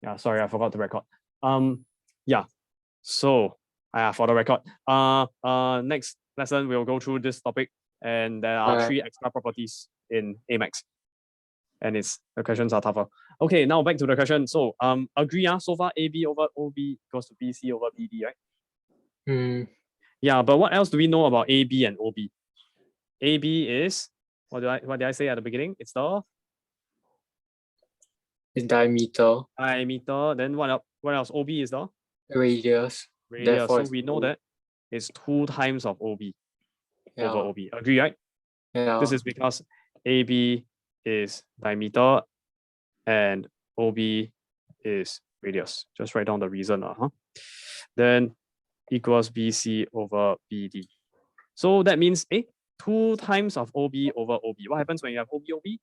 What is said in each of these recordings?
Yeah, sorry, I forgot to record. Yeah. So for the record, next lesson we'll go through this topic, and there are 3 extra properties in Amex, and the questions are tougher. Okay, now back to the question. So agree. So far AB over OB goes to BC over BD, right? Yeah, but what else do we know about AB and OB? AB is what did I say at the beginning? It's the diameter. Diameter. Then what else? OB is the radius. So we know that it's 2 times of OB over OB. Agree, right? Yeah. This is because AB is diameter and OB is radius. Just write down the reason. Then equals BC over BD. So that means 2 times of OB over OB. What happens when you have OB, OB?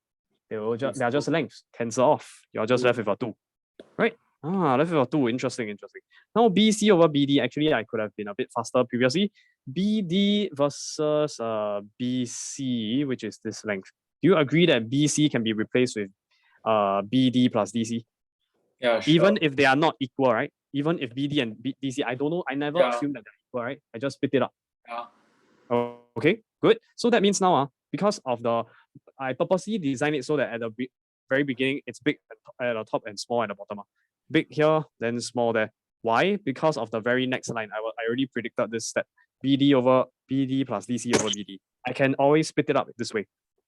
They are just lengths. Cancel off. You're just left with a 2. Right? Left with a 2. Interesting. Now BC over BD, actually I could have been a bit faster previously. BD versus BC, which is this length. Do you agree that BC can be replaced with BD plus DC? Yeah, sure. Even if they are not equal, right? Even if BD and DC, I don't know, I never assumed that they're equal, right? I just split it up. Yeah. Okay, good. So that means now, because of I purposely designed it so that at the very beginning, it's big at the top and small at the bottom. Big here, then small there. Why? Because of the very next line. I already predicted this step. BD over BD plus DC over BD. I can always split it up this way.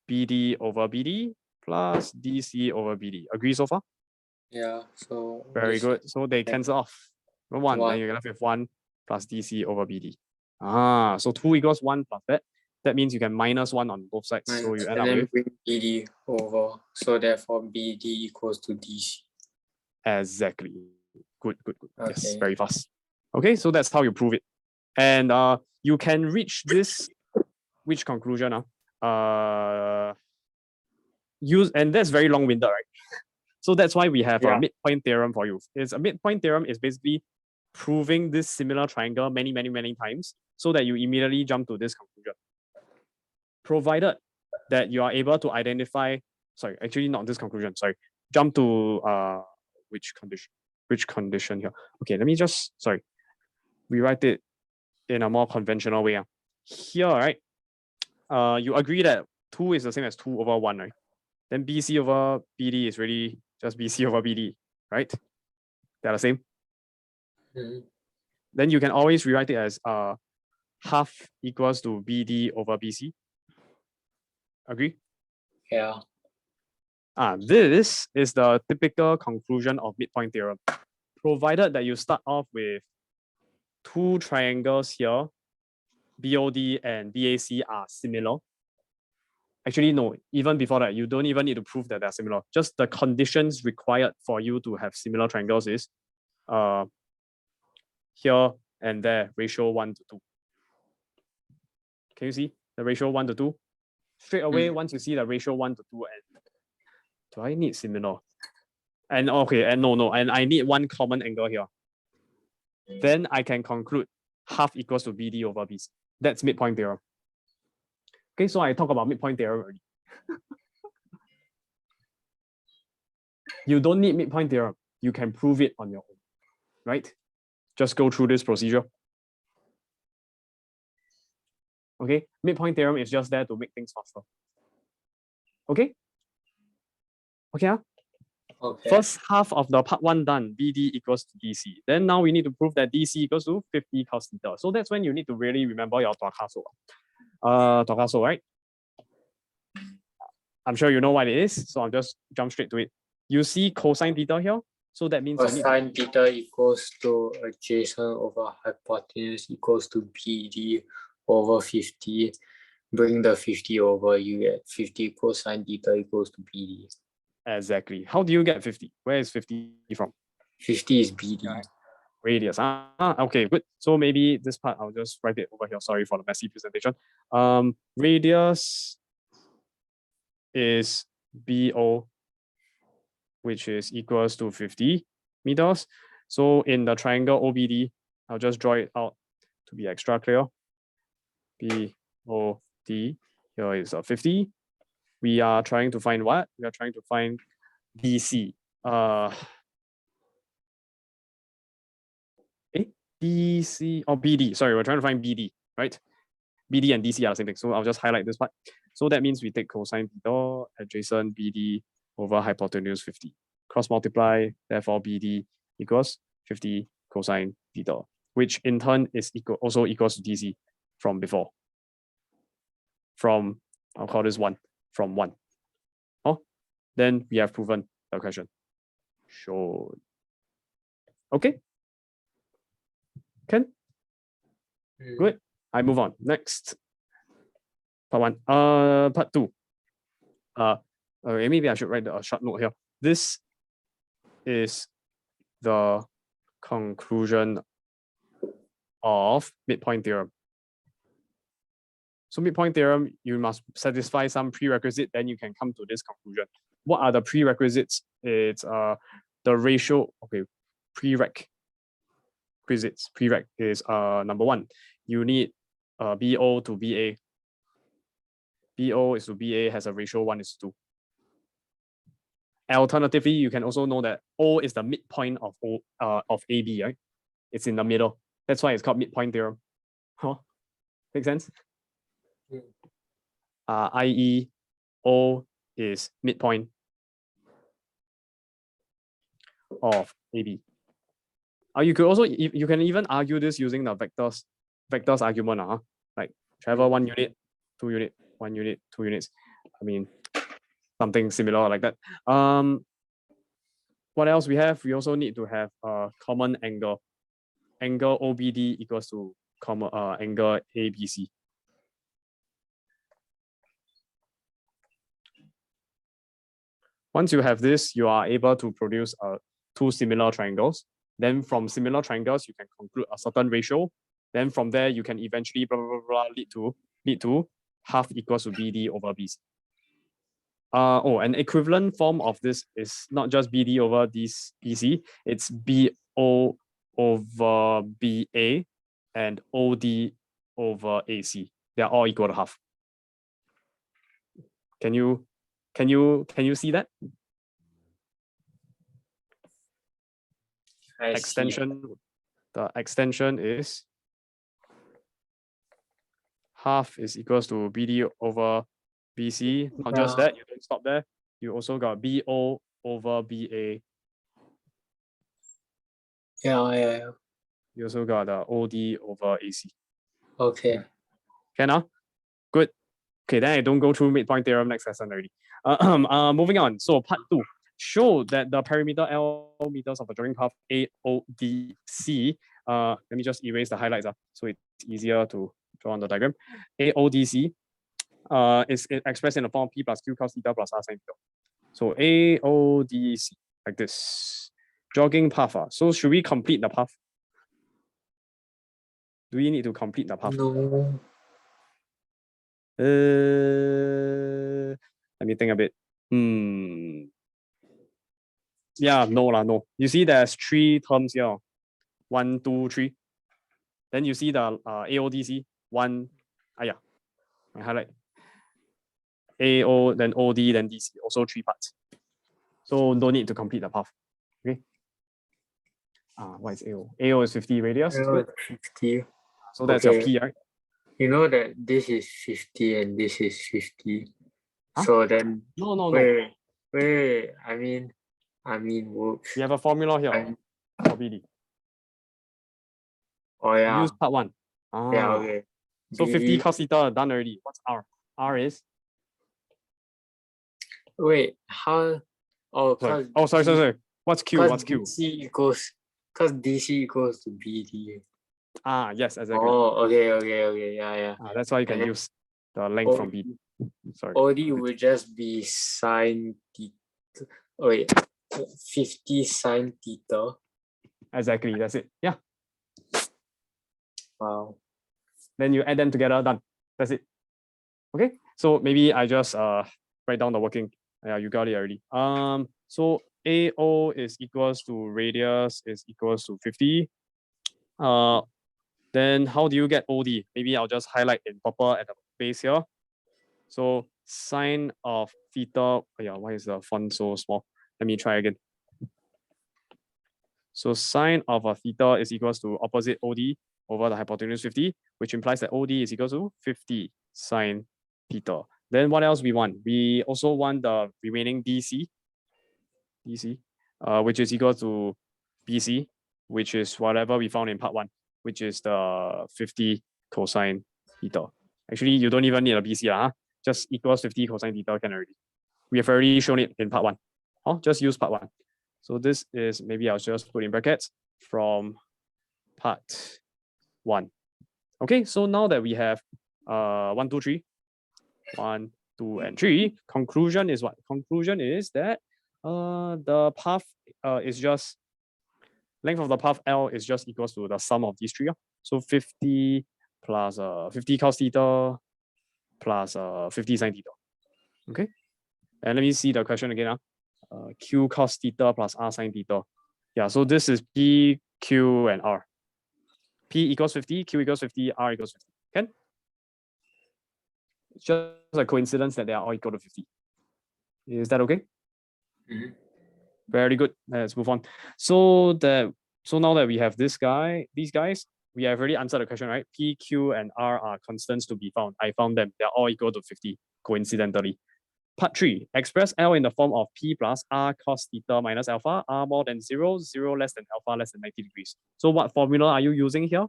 BD over BD plus DC over BD. Agree so far? Yeah. So very good. So they cancel off. 1. Then you're left with 1 plus DC over BD. So 2 equals 1 plus that. That means you can minus 1 on both sides. So you end up with bring BD over. So therefore BD equals to DC. Exactly. Good. Okay. Yes, very fast. Okay, so that's how you prove it. And you can reach this which conclusion? And that's very long-winded, right? So that's why we have a midpoint theorem for you. A midpoint theorem is basically proving this similar triangle many times so that you immediately jump to this conclusion. Provided that you are able to identify, sorry, actually not this conclusion, sorry, jump to which condition here. Okay, let me just, rewrite it in a more conventional way. Here, right, you agree that 2 is the same as 2 over 1, right? Then BC over BD is really just BC over BD, right? They're the same. Then you can always rewrite it as half equals to BD over BC. Agree? Yeah. This is the typical conclusion of midpoint theorem. Provided that you start off with 2 triangles here, BOD and BAC are similar. Actually, no, even before that, you don't even need to prove that they're similar. Just the conditions required for you to have similar triangles is here and there, ratio 1 to 2. Can you see the ratio 1 to 2? Straight away, once you see the ratio 1 to 2, and do I need similar? And okay, and no, and I need 1 common angle here. Then I can conclude half equals to BD over BC. That's midpoint theorem. Okay, so I talk about midpoint theorem already. You don't need midpoint theorem. You can prove it on your own, right? Just go through this procedure. Okay, midpoint theorem is just there to make things faster. Okay? Okay. First half of the part 1 done, BD equals to DC. Then now we need to prove that DC equals to 50 cos theta. So that's when you need to really remember your Tokaso. Tokaso, right? I'm sure you know what it is, so I'll just jump straight to it. You see cosine theta here? So that means cosine theta equals to adjacent over hypotenuse equals to BD over 50. Bring the 50 over, you get 50 cosine theta equals to BD. Exactly. How do you get 50? Where is 50 from? 50 is BD. Right. Radius. Okay, good. So maybe this part I'll just write it over here. Sorry for the messy presentation. Radius is BO, which is equals to 50 meters. So in the triangle OBD, I'll just draw it out to be extra clear. BOD, here is a 50. We are trying to find what? We are trying to find DC. DC or BD. Sorry, we're trying to find BD, right? BD and DC are the same thing. So I'll just highlight this part. So that means we take cosine theta adjacent BD over hypotenuse 50. Cross multiply, therefore BD equals 50 cosine theta, which in turn is also equals to DC from before. From, I'll call this 1, from 1. Oh, then we have proven the question. Sure. Okay. Can? Good. I move on. Next. Part 1. Part 2. Maybe I should write a short note here. This is the conclusion of midpoint theorem. So midpoint theorem, you must satisfy some prerequisite, then you can come to this conclusion. What are the prerequisites? It's the ratio, okay, prerequisites. Prereq is number 1. You need BO to BA. BO is to BA has a ratio 1:2. Alternatively, you can also know that O is the midpoint of AB, right? It's in the middle. That's why it's called midpoint theorem. Huh? Make sense? I.e., O is midpoint of AB. You could also, you can even argue this using the vectors argument, like travel 1 unit, 2 unit, 1 unit, 2 units. I mean, something similar like that. What else we have? We also need to have a common angle. Angle OBD equals to common angle ABC. Once you have this, you are able to produce 2 similar triangles. Then from similar triangles, you can conclude a certain ratio. Then from there, you can eventually blah, blah, blah, lead to half equals to BD over BC. An equivalent form of this is not just BD over BC, it's BO over BA and OD over AC. They are all equal to half. Can you see that? The extension is half is equals to BD over BC. Not just that, you don't stop there. You also got BO over BA. Yeah. You also got the OD over AC. Okay. Can good. Okay, then I don't go through midpoint theorem next lesson already. Moving on. So part 2. Show that the perimeter L meters of a drawing path AODC. Let me just erase the highlights so it's easier to draw on the diagram. AODC is expressed in the form P plus Q cos theta plus R sin theta. So AODC, like this. Jogging path. So should we complete the path? Do we need to complete the path? No. Let me think a bit. Yeah, no. You see there's 3 terms here. 1, 2, 3. Then you see the AODC. 1, I highlight. AO, then OD, then DC. Also 3 parts. So no need to complete the path. Okay. What is AO? AO is 50 radius. AO is 50. So that's your P, right? You know that this is 50 and this is 50. Huh? So then No. Wait. I mean works. We have a formula here for BD. Oh yeah. Use part 1. Yeah, okay. So 50 cos theta done already. What's R? R is? Wait, how? Sorry. What's Q? What's Q? Because DC equals to BD. Yes, exactly. Oh, okay. Yeah. That's why you can use the length from BD. Sorry. OD would just be sine theta. Wait, 50 sine theta. Exactly, that's it. Yeah. Wow. Then you add them together, done. That's it. Okay, so maybe I just write down the working. Yeah, you got it already. So AO is equals to radius is equals to 50. Then how do you get OD? Maybe I'll just highlight in purple at the base here. So sine of theta. Why is the font so small? Let me try again. So sine of a theta is equals to opposite OD over the hypotenuse 50, which implies that OD is equal to 50 sine theta. Then what else we want? We also want the remaining DC, which is equal to BC, which is whatever we found in part 1, which is the 50 cosine theta. Actually, you don't even need a BC, just equals 50 cosine theta can already. We have already shown it in part 1. Just use part 1. So this is, maybe I'll just put in brackets, from part 1. Okay, so now that we have 1, 2, 3, 1, 2, and 3, conclusion is what? Conclusion is that the path is just, length of the path L is just equals to the sum of these three. So 50 plus 50 cos theta plus 50 sine theta. Okay, and let me see the question again. Q cos theta plus R sine theta. Yeah, so this is P, Q, and R. P equals 50, Q equals 50, R equals 50. Can? It's just a coincidence that they are all equal to 50. Is that okay? Mm-hmm. Very good. Let's move on. So now that we have these guys, we have already answered the question, right? P, Q, and R are constants to be found. I found them. They're all equal to 50, coincidentally. Part 3, express L in the form of P plus R cos theta minus alpha, R more than 0, 0 less than alpha less than 90 degrees. So what formula are you using here?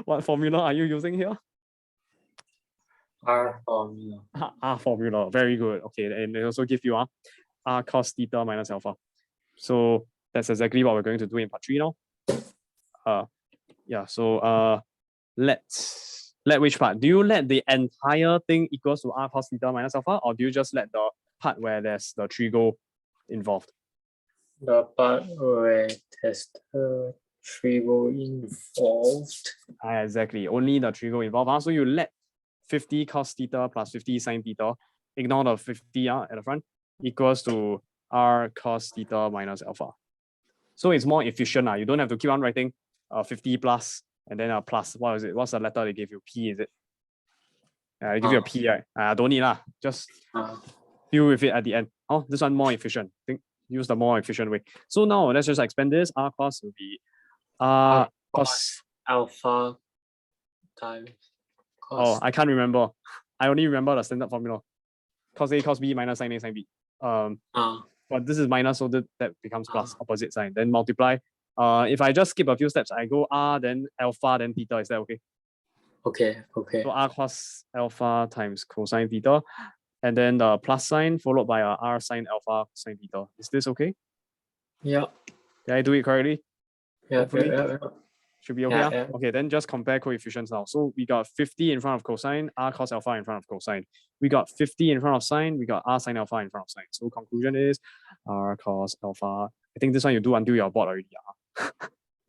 What formula are you using here? R formula. R formula, very good. Okay, and they also give you R cos theta minus alpha. So that's exactly what we're going to do in part 3 now. Yeah, so let which part? Do you let the entire thing equals to R cos theta minus alpha, or do you just let the part where there's the trigo involved? The part where there's the trigo involved. Exactly, only the trigo involved. So you let 50 cos theta plus 50 sine theta, ignore the 50 at the front, equals to R cos theta minus alpha. So it's more efficient. You don't have to keep on writing 50 plus and then plus. What is it? What's the letter they give you? P, is it? They give you a P, right? Don't need just deal with it at the end. This one more efficient. Use the more efficient way. So now let's just expand this. R cos will be R cos alpha times cos. I can't remember. I only remember the standard formula. Cos A cos B minus sin A sin B. But this is minus, so that becomes plus, opposite sign. Then multiply. If I just skip a few steps, I go R, then alpha, then theta. Is that okay? Okay. So R cos alpha times cosine theta, and then the plus sign followed by R sine alpha sine theta. Is this okay? Yeah. Did I do it correctly? Yeah. Hopefully. Yeah. Should be okay. Yeah. Okay, then just compare coefficients now. So we got 50 in front of cosine, R cos alpha in front of cosine. We got 50 in front of sine, we got R sine alpha in front of sine. So conclusion is R cos alpha. I think this one you do until you're bored already.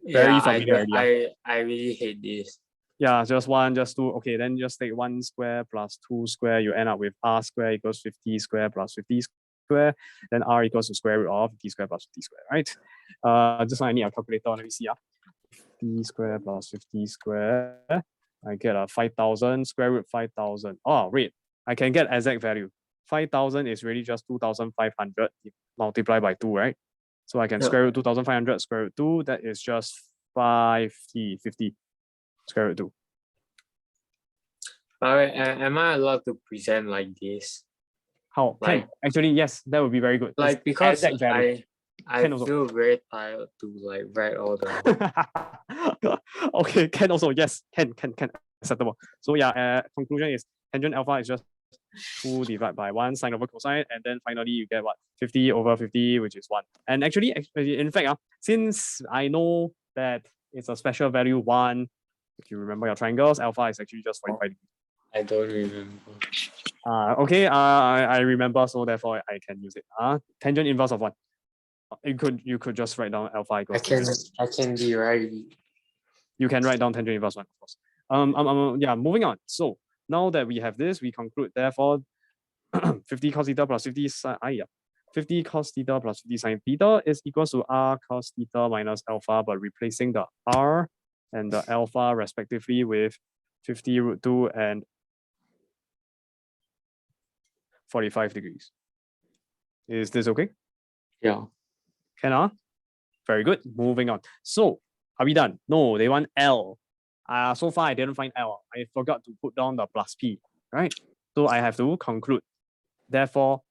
Very familiar already. I really hate this. Yeah, just 1, just 2. Okay, then just take 1 square plus 2 square. You end up with R square equals 50 square plus 50 square. Then R equals to square root of 50 square plus 50 square, right? Just I need a calculator. Let me see. 50 square plus 50 square. I get a 5,000, square root 5,000. Oh, wait, I can get exact value. 5,000 is really just 2,500 multiplied by 2, right? So I can square root 2,500, square root 2. That is just 50 square root 2. Alright, am I allowed to present like this? How? Can. Actually, yes, that would be very good. Like, because I feel very tired to write all the. Okay, can also. Yes, can acceptable. So yeah, conclusion is tangent alpha is just 2 divided by 1 sine over cosine, and then finally you get what? 50 over 50, which is 1. And actually, in fact, since I know that it's a special value 1, if you remember your triangles, alpha is actually just 45 degrees. I don't remember. Okay, I remember, so therefore I can use it. Tangent inverse of 1. You could just write down alpha equals. I can derive. You can write down tangent inverse 1, of course. Yeah, moving on. So now that we have this, we conclude therefore 50 cos theta plus 50 sin 50 cos theta plus 50 sin theta is equals to R cos theta minus alpha, but replacing the R and the alpha respectively with 50 root 2 and 45 degrees. Is this okay? Yeah. Can Very good. Moving on. So are we done? No, they want L. So far I didn't find L. I forgot to put down the plus P, right? So I have to conclude. Therefore,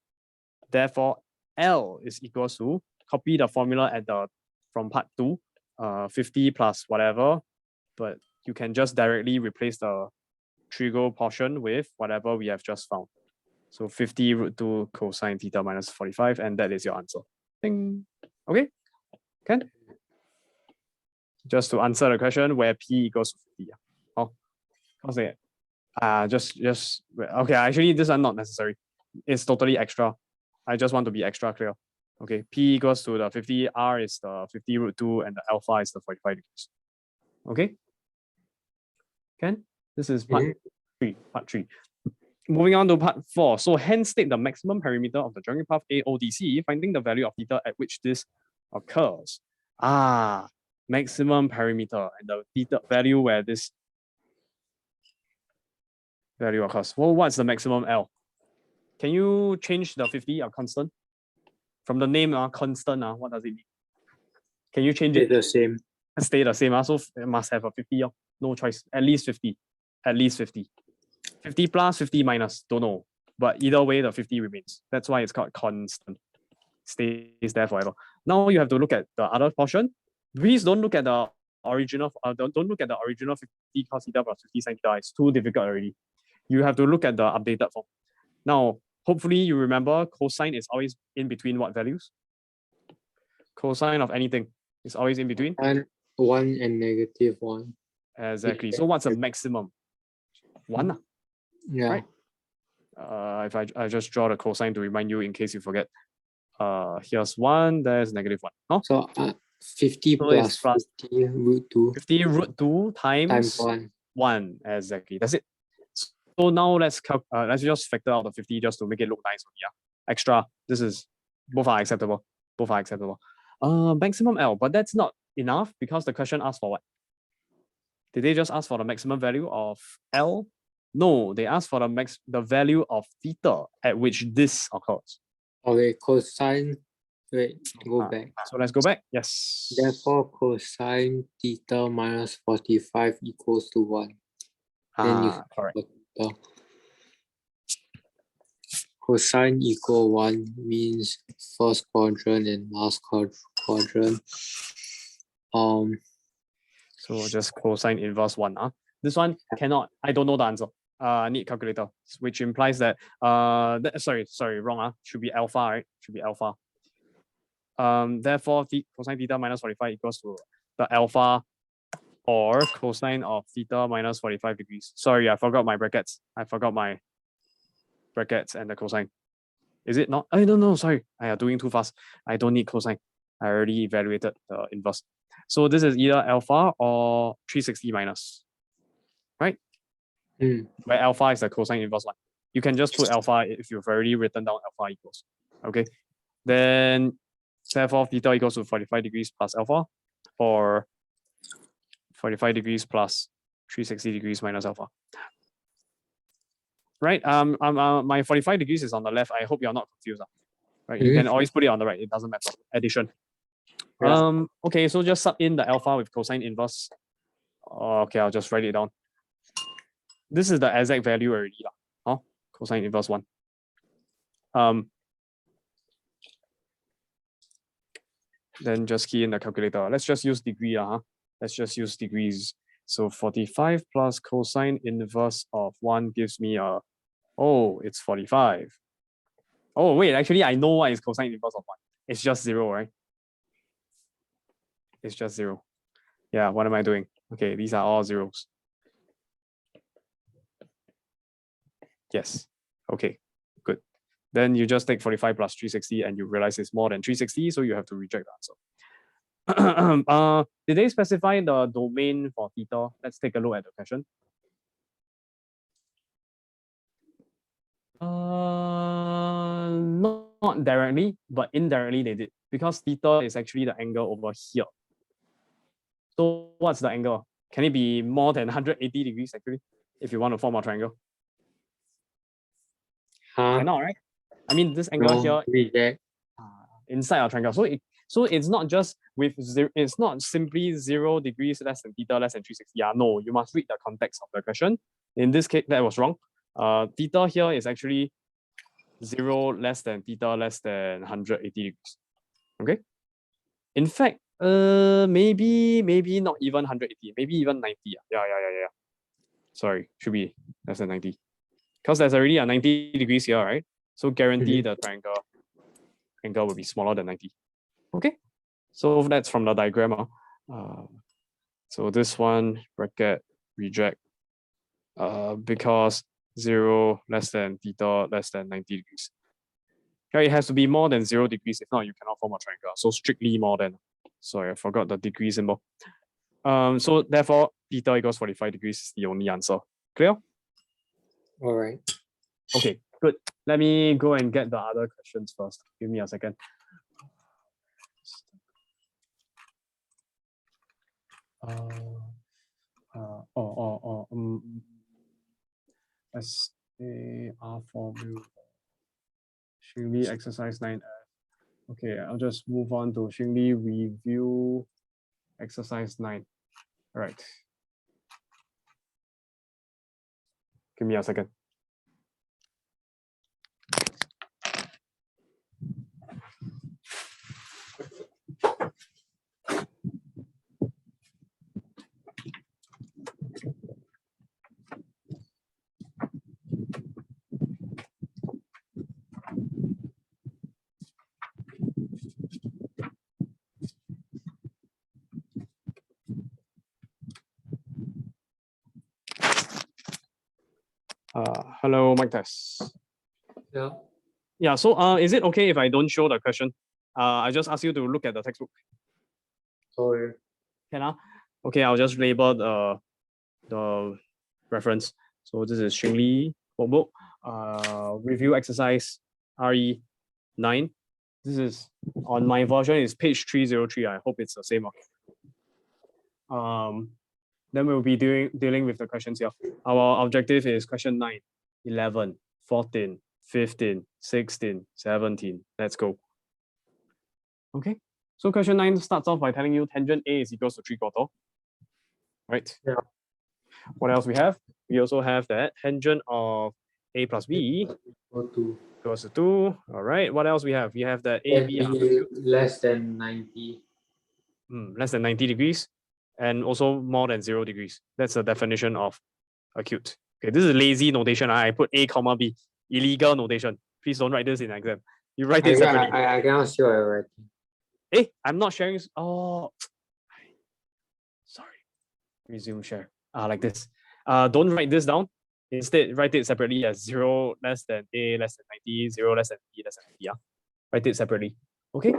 L is equals to, copy the formula from part 2, 50 plus whatever, but you can just directly replace the trigo portion with whatever we have just found. So 50 root 2 cosine theta minus 45, and that is your answer. Ding. Okay, can? Just to answer the question where P equals to 50. Oh, how's that? Okay, actually this is not necessary. It's totally extra. I just want to be extra clear. Okay, P equals to the 50, R is the 50 root 2, and the alpha is the 45 degrees. Okay? Can? This is part 3. Moving on to part 4. So hence state the maximum perimeter of the joining path AODC, finding the value of theta at which this occurs. Maximum perimeter and the theta value where this value occurs. Well, what's the maximum L? Can you change the 50 a constant? From the name, constant, what does it mean? Can you change it? The same. Stay the same. So it must have a 50. No choice. At least 50. At least 50. 50 plus, 50 minus. Don't know. But either way, the 50 remains. That's why it's called constant. Stays there forever. Now you have to look at the other portion. Please don't look at the original. Don't look at the original 50 cos theta plus 50 sin theta. It's too difficult already. You have to look at the updated form. Now, hopefully you remember cosine is always in between what values? Cosine of anything is always in between? 1 and -1. Exactly. So what's the maximum? 1. Yeah. Right. If I just draw the cosine to remind you in case you forget. Here's 1, there's -1. Oh? So 50 plus 50 root 2. 50 root 2 times 1. 1. Exactly. That's it. So now let's just factor out the 50 just to make it look nice. Extra. Both are acceptable. Maximum L, but that's not enough because the question asked for what? Did they just ask for the maximum value of L? No, they asked for the value of theta at which this occurs. Okay, cosine. Wait, go back. So let's go back. Yes. Therefore, cosine theta minus 45 equals to 1. Then you correct. Cosine equal 1 means first quadrant and last quadrant. So just cosine inverse 1. This one cannot. I don't know the answer. Need calculator, which implies that sorry, wrong. Should be alpha, right? Should be alpha. Therefore, cosine theta minus 45 equals to the alpha or cosine of theta minus 45 degrees. Sorry, I forgot my brackets. I forgot my brackets and the cosine. Is it not? No, sorry. I am doing too fast. I don't need cosine. I already evaluated the inverse. So this is either alpha or 360 minus, right? Where alpha is the cosine inverse 1. You can just put alpha if you've already written down alpha equals. Okay. Then therefore theta equals to 45 degrees plus alpha, or 45 degrees plus 360 degrees minus alpha. Right. My 45 degrees is on the left. I hope you're not confused. Right. You can always put it on the right. It doesn't matter. Addition. Yeah. Okay, so just sub in the alpha with cosine inverse. Okay, I'll just write it down. This is the exact value already. Cosine inverse 1. Then just key in the calculator. Let's just use degree. Let's just use degrees. So 45 plus cosine inverse of 1 gives me it's 45. Oh, wait, actually, I know what is cosine inverse of 1. It's just 0, right? It's just 0. Yeah, what am I doing? Okay, these are all zeros. Yes. Okay, good. Then you just take 45 plus 360 and you realize it's more than 360, so you have to reject the answer. Did they specify the domain for theta? Let's take a look at the question. Not directly, but indirectly they did, because theta is actually the angle over here. So what's the angle? Can it be more than 180 degrees actually, if you want to form a triangle? Cannot, right? I mean, this angle here. Reject. inside our triangle. So it's not just with zero, it's not simply 0 degrees less than theta less than 360. Yeah, no, you must read the context of the question. In this case, that was wrong. Theta here is actually 0 less than theta less than 180 degrees. Okay. In fact, maybe not even 180, maybe even 90. Yeah. Sorry, should be less than 90. Because there's already a 90 degrees here, right? So guarantee the triangle angle will be smaller than 90. Okay. So that's from the diagram. So this one, bracket, reject, because 0 less than theta less than 90 degrees. Okay, it has to be more than 0 degrees. If not, you cannot form a triangle. So strictly more than. Sorry, I forgot the degree symbol. So therefore, theta equals 45 degrees is the only answer. Clear? All right. Okay, good. Let me go and get the other questions first. Give me a second. SAR formula. Xingli exercise 9F. Okay, I'll just move on to Xingli review exercise 9. All right. Give me a second. Hello, mic test. Yeah. Yeah, so is it okay if I don't show the question? I just ask you to look at the textbook. Sorry. Can I? Okay, I'll just label the reference. So this is Xingli workbook, review exercise RE 9. This is on my version is page 303. I hope it's the same. Then we'll be dealing with the questions here. Our objective is question 9, 11, 14, 15, 16, 17. Let's go. Okay. So question 9 starts off by telling you tangent A is equals to 3/4. Right? Yeah. What else we have? We also have that tangent of A plus B Or 2. equals to 2. All right. What else we have? We have that AB less than 90. Less than 90 degrees and also more than 0 degrees. That's the definition of acute. Okay, this is lazy notation. I put A comma B, illegal notation. Please don't write this in exam. You write it separately. I cannot see what I'm writing. Hey, I'm not sharing. Oh, sorry. Resume share. Like this. Don't write this down. Instead, write it separately as 0 less than A less than 90, 0 less than B less than 90. Yeah. Write it separately. Okay.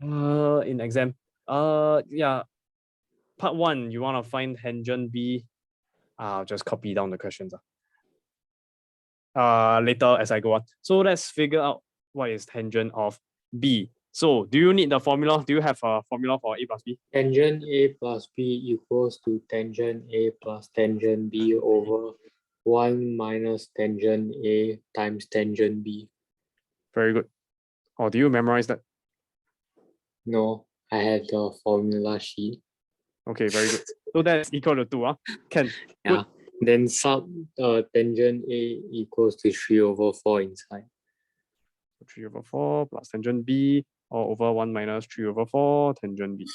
In exam. Yeah. Part 1, you want to find tangent B. I'll just copy down the questions. Later as I go on. So let's figure out what is tangent of B. So do you need the formula? Do you have a formula for A plus B? Tangent A plus B equals to tangent A plus tangent B over 1 minus tangent A times tangent B. Very good. Or do you memorize that? No, I have the formula sheet. Okay, very good. So that's equal to 2. Can. Yeah. Good. Then sub tangent A equals to 3/4 inside. 3/4 plus tangent B or over 1 minus 3/4 tangent B.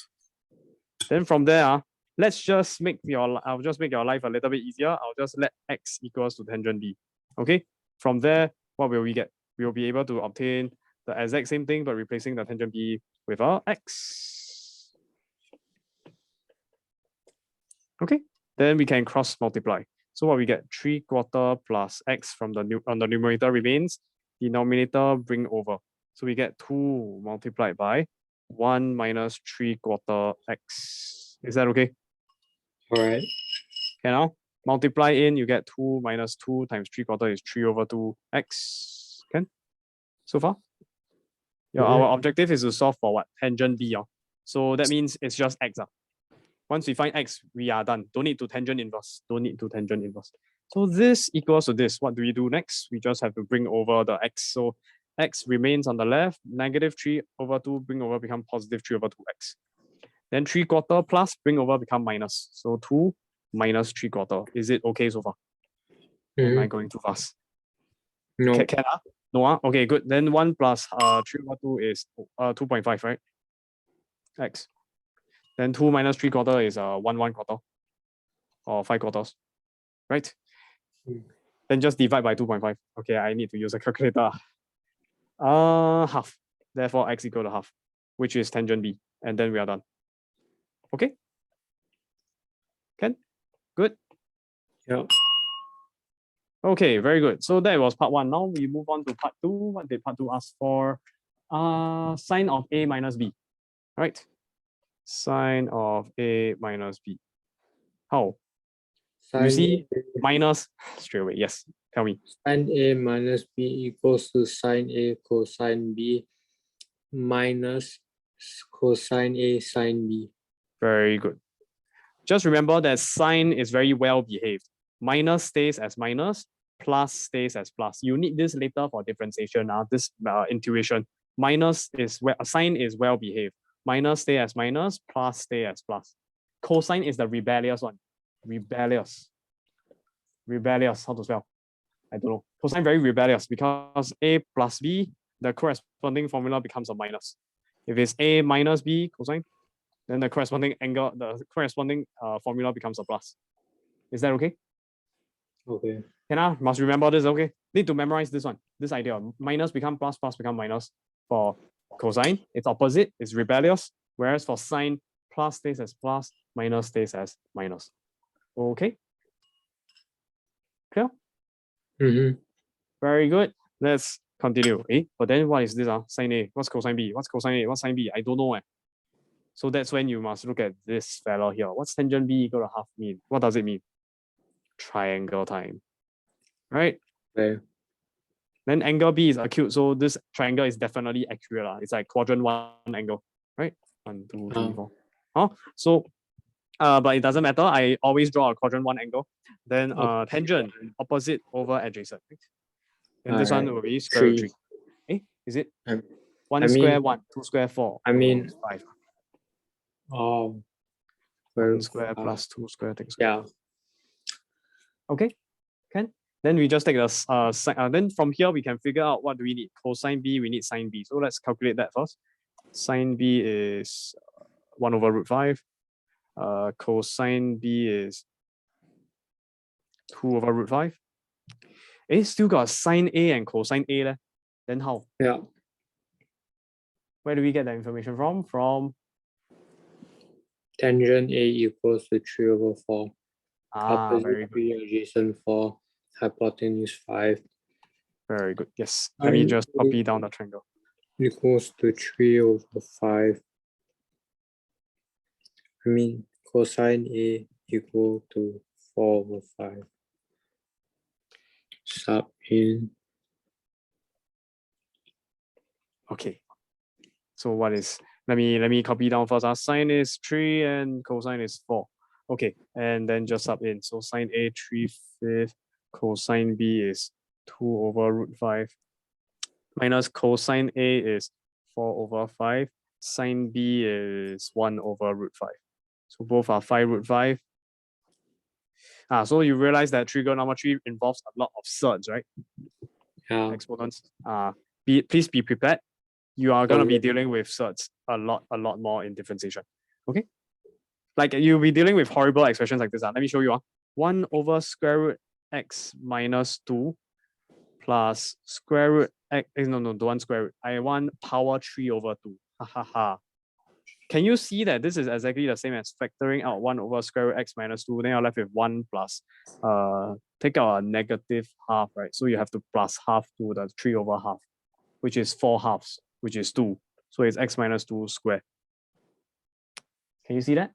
Then from there, let's just make I'll just make your life a little bit easier. I'll just let X equals to tangent B. Okay. From there, what will we get? We will be able to obtain the exact same thing, but replacing the tangent B with our X. Okay. Then we can cross multiply. So what we get? 3/4 plus X from the numerator remains. Denominator bring over. So we get 2 multiplied by 1 minus 3/4 X. Is that okay? All right. Okay, now multiply in, you get 2 minus 2 times 3/4 is 3/2 X. Can? So far? Yeah, our objective is to solve for what? Tangent B. So that means it's just X. Once we find X, we are done. Don't need to tangent inverse. Don't need to tangent inverse. So this equals to this. What do we do next? We just have to bring over the X. So x remains on the left, negative 3 over 2, bring over become positive 3 over 2x. Then 3/4 plus, bring over become minus. So 2 minus 3/4. Is it okay so far? Am I going too fast? No. Can I? No, okay, good. Then 1 plus 3 over 2 is 2.5, right? X. Then 2 minus 3/4 is 1/1/4 or 5/4, right? Then just divide by 2.5. Okay, I need to use a calculator. Half. Therefore, x equal to half, which is tangent B. And then we are done. Okay? Can? Good? Yeah. Okay, very good. So that was part 1. Now we move on to part 2. What did part 2 ask for? Sine of A minus B. Right? Sine of A minus B. How? You see minus straight away. Yes, tell me. Sine A minus B equals to sine A cosine B minus cosine A sine B. Very good. Just remember that sine is very well behaved. Minus stays as minus, plus stays as plus. You need this later for differentiation. This intuition. Minus is sine is well behaved. Minus stay as minus, plus stay as plus. Cosine is the rebellious one. Rebellious. Rebellious. How to spell? I don't know. Cosine very rebellious because A plus B, the corresponding formula becomes a minus. If it's A minus B cosine, then the corresponding angle, the corresponding formula becomes a plus. Is that okay? Okay. Must remember this, okay? Need to memorize this one, this idea. Minus become plus, plus become minus. For cosine, it's opposite, it's rebellious. Whereas for sine, plus stays as plus, minus stays as minus. Okay? Clear? Very good. Let's continue. But then what is this? Sine A. What's cosine B? What's cosine A? What's sine B? I don't know. So that's when you must look at this fellow here. What's tangent B equal to half mean? What does it mean? Triangle time. Right? Okay. Then angle B is acute. So this triangle is definitely accurate. It's like quadrant 1 angle. Right? 1, 2, 3, 4. So but it doesn't matter. I always draw a quadrant 1 angle. Then tangent opposite over adjacent. And this one will be square root 3. Is it? 1 square 1, 2 square 4. 5. 1 square plus 2 square, 3 square. Yeah. Okay, can. Then we just take the then from here we can figure out what do we need. Cosine B, we need sine B. So let's calculate that first. Sine B is 1 over root 5. Cosine B is 2 over root 5. Still got sine A and cosine A leh. Then how? Yeah. Where do we get that information from? From tangent A equals to 3 over 4. Very good. 3 adjacent 4. Hypotenuse 5. Very good. Yes. Let me just copy down the triangle. Equals to 3 over 5. Cosine A equal to 4 over 5. Sub in. Okay. So what is, let me copy down first. Sine is 3 and cosine is 4. Okay, and then just sub in. So sine A 3/5, cosine B is 2 over root 5, minus cosine A is 4 over 5, sine B is 1 over root 5. So both are 5 root 5. So you realize that trigonometry involves a lot of surds, right? Yeah. Exponents. Please be prepared. You are gonna be dealing with surds a lot more in differentiation. Okay? Like you'll be dealing with horrible expressions like this. Let me show you. 1 over square root x minus 2 plus square root x. No, don't want square root. I want power 3 over 2. Ha ha ha. Can you see that this is exactly the same as factoring out 1 over square root x minus 2? Then you're left with 1 plus, take out a negative half, right? So you have to plus half to the 3 over half, which is 4 halves, which is 2. So it's x minus 2 squared. Can you see that?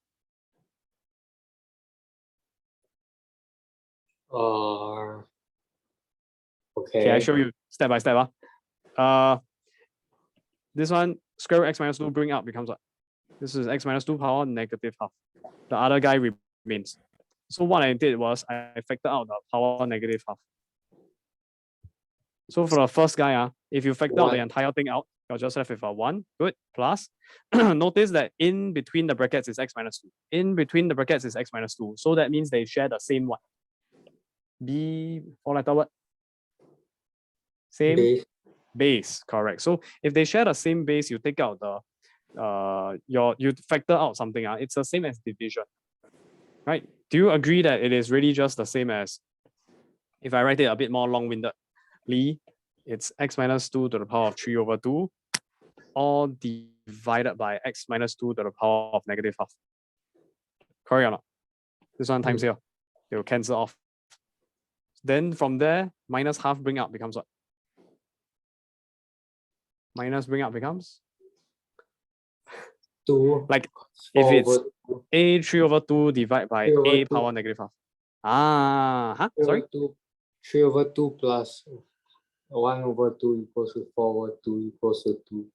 Okay. I show you step by step. This one, square root x minus 2 bring out becomes what? This is x minus 2 power negative half. The other guy remains. So what I did was I factored out the power negative half. So for the first guy, if you factor out the One. entire thing out, you're just left with a 1. Good. Plus, notice that in between the brackets is x minus 2. In between the brackets is x minus 2. So that means they share the same what? B, 4-letter word? Same Base. base, correct. So if they share the same base, you take out the you factor out something. It's the same as division. Right? Do you agree that it is really just the same as, if I write it a bit more long-windedly, it's x minus 2 to the power of 3 over 2, all divided by x minus 2 to the power of negative half. Correct or not? This one times here. They will cancel off. Then from there, minus half bring up becomes what? Minus bring up becomes? 2. Like if it's a 3 over 2 divided by 3 over a 2. power negative half. Sorry? 3 over 2 plus 1 over 2 equals to 4 over 2 equals to 2.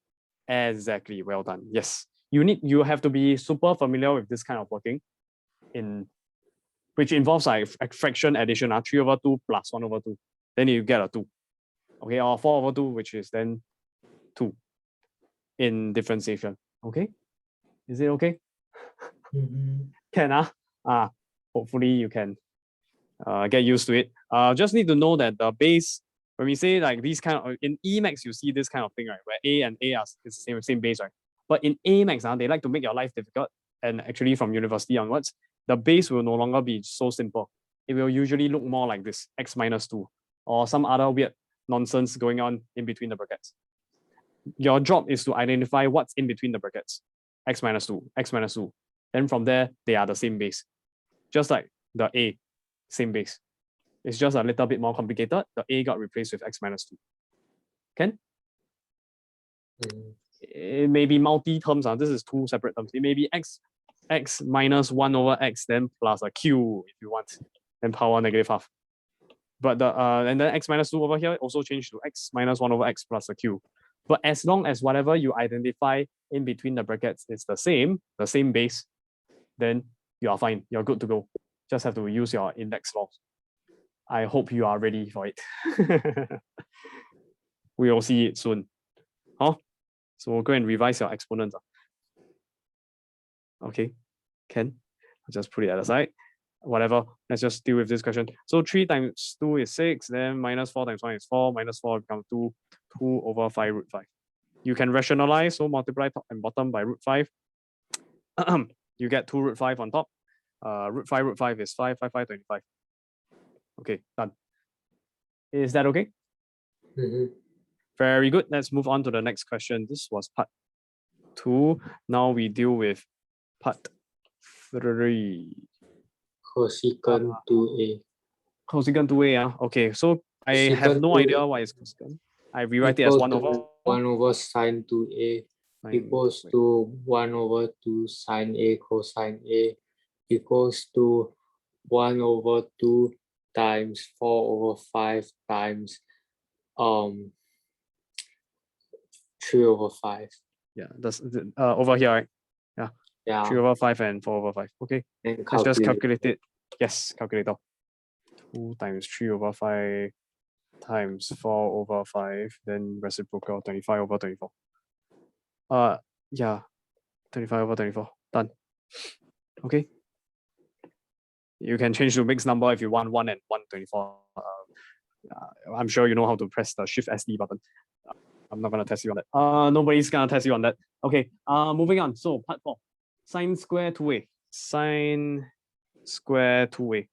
Exactly. Well done. Yes. You have to be super familiar with this kind of working, which involves like fraction addition, 3 over 2 plus 1 over 2. Then you get a 2. Okay, or 4 over 2, which is then 2 in differentiation. Okay? Is it okay? Can hopefully you can get used to it. Just need to know that the base, when we say like these kind of, in Emacs you see this kind of thing, right? Where A and A are is the same base, right? But in Emacs, they like to make your life difficult. And actually from university onwards, the base will no longer be so simple. It will usually look more like this, x minus 2, or some other weird nonsense going on in between the brackets. Your job is to identify what's in between the brackets, x minus 2, x minus 2. Then from there, they are the same base. Just like the A, same base. It's just a little bit more complicated. The A got replaced with x minus 2. Can? It may be multi-terms. This is 2 separate terms. It may be x minus 1 over x, then plus a q if you want, then power negative half. But the and then x minus 2 over here also changed to x minus 1 over x plus a q. But as long as whatever you identify in between the brackets is the same base, then you are fine. You're good to go. Just have to use your index laws. I hope you are ready for it. We will see it soon. So we'll go and revise your exponents. Okay, Ken, I'll just put it at the side. Whatever, let's just deal with this question. So 3 times 2 is 6, then minus 4 times 1 is 4, minus 4 becomes 2 over 5 root 5. You can rationalize, so multiply top and bottom by root 5. You get 2 root 5 on top. Root 5 is 5, 5, 5, 25. Okay, done. Is that okay? Very good. Let's move on to the next question. This was part 2. Now we deal with part 3. Cosecant 2a. Cosecant 2a. Okay, so I have no idea what is cosecant. I rewrite it as 1 over 1 over sine 2a equals to 1 over 2 sine a cosine a equals to 1 over 2 times 4 over 5 times 3 over 5. Yeah, that's over here, right? Yeah. 3 over 5 and 4 over 5. Okay, let's just calculate it. Yes, calculator. 2 times 3 over 5 times 4 over 5, then reciprocal 25 over 24. Yeah, 25 over 24. Done. Okay. You can change to mixed number if you want 1 and 124. I'm sure you know how to press the Shift SD button. I'm not gonna test you on that. Nobody's gonna test you on that. Okay. Moving on. So part 4, sine square 2a. Sine square 2a.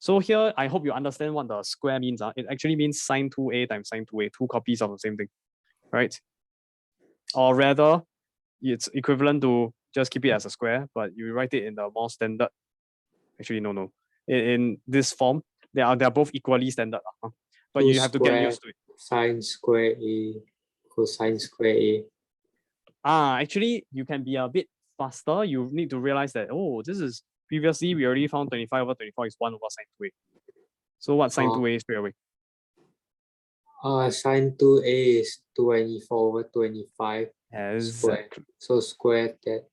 So here, I hope you understand what the square means. It actually means sine 2a times sine 2a, 2 copies of the same thing, right? Or rather, it's equivalent to just keep it as a square, but you write it in the more standard. Actually, no. In this form, they are both equally standard. But you have to get used to it. Sine square a cosine square a. Actually, you can be a bit faster. You need to realize that, this is previously we already found 25 over 24 is 1 over sine 2a. So what sine 2a is straight away? Sine 2a is 24 over 25 square. So square that.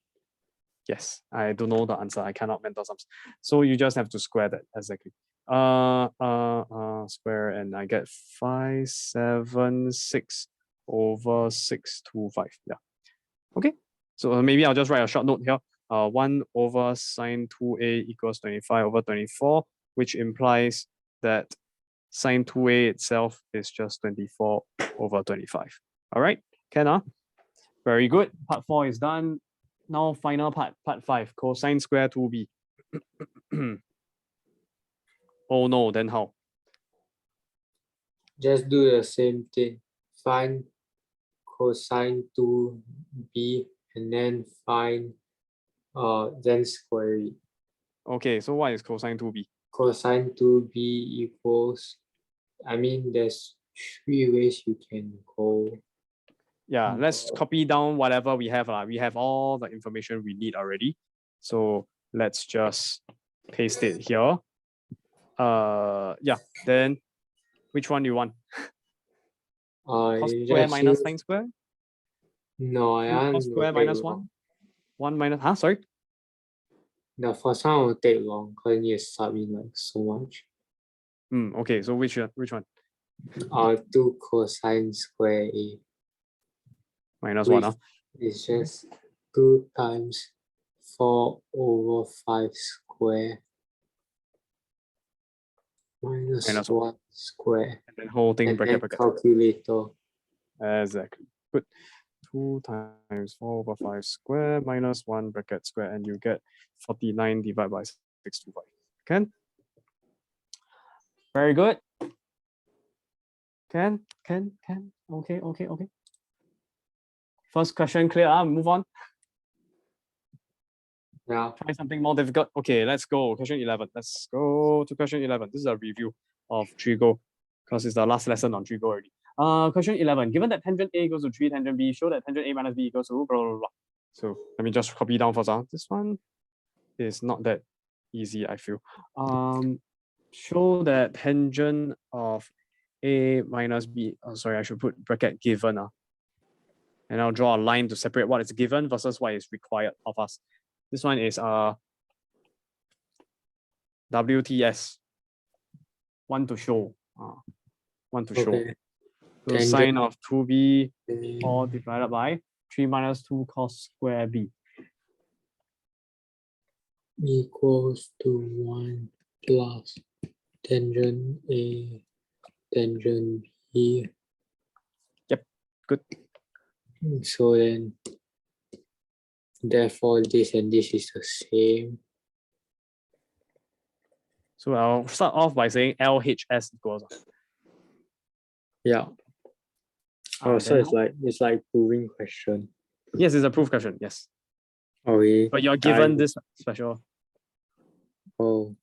Yes, I don't know the answer. I cannot mental sums. So you just have to square that, exactly. Square, and I get 576 over 625. Yeah. Okay. So maybe I'll just write a short note here. 1 over sine 2a equals 25 over 24, which implies that sine 2a itself is just 24 over 25. All right, can very good. Part 4 is done. Now final part 5, cosine square 2b. Oh no, then how? Just do the same thing. Find cosine 2b and then find then square it. Okay, so what is cosine 2b? Cosine 2b equals, I mean, there's 3 ways you can go. Yeah, let's copy down whatever we have. We have all the information we need already. So let's just paste it here. Yeah, then which one do you want? Cos square minus sine square? No, I want Cos square minus 1? 1 minus, sorry? The first one will take long because you need to sub in like so much. Okay, so which one? 2 cosine square a. Minus 1, It's just 2 times 4 over 5 square minus 1 square. And then whole thing, and bracket, then bracket. calculator. Exactly. Good. 2 times 4 over 5 square minus 1 bracket square, and you get 49 divided by 625. Can? Very good. Can. Okay. First question clear. Move on. Yeah. Try something more difficult. Okay, let's go. Question 11. Let's go to question 11. This is a review of trigo because it's the last lesson on trigo already. Question 11. Given that tangent A equals to 3 tangent B, show that tangent A minus B equals to blah, blah, blah. So let me just copy down first. This one is not that easy, I feel. Show that tangent of A minus B. Oh, sorry, I should put bracket given. And I'll draw a line to separate what is given versus what is required of us. This one is WTS. One to show. Okay. So sine of 2b all divided by 3 minus 2 cos square b equals to 1 plus tangent A tangent B. Yep, good. So then, therefore, this and this is the same. So I'll start off by saying LHS equals. Yeah. Oh, so it's like proving question. Yes, it's a proof question. Yes. Okay. But you're given this special. Oh.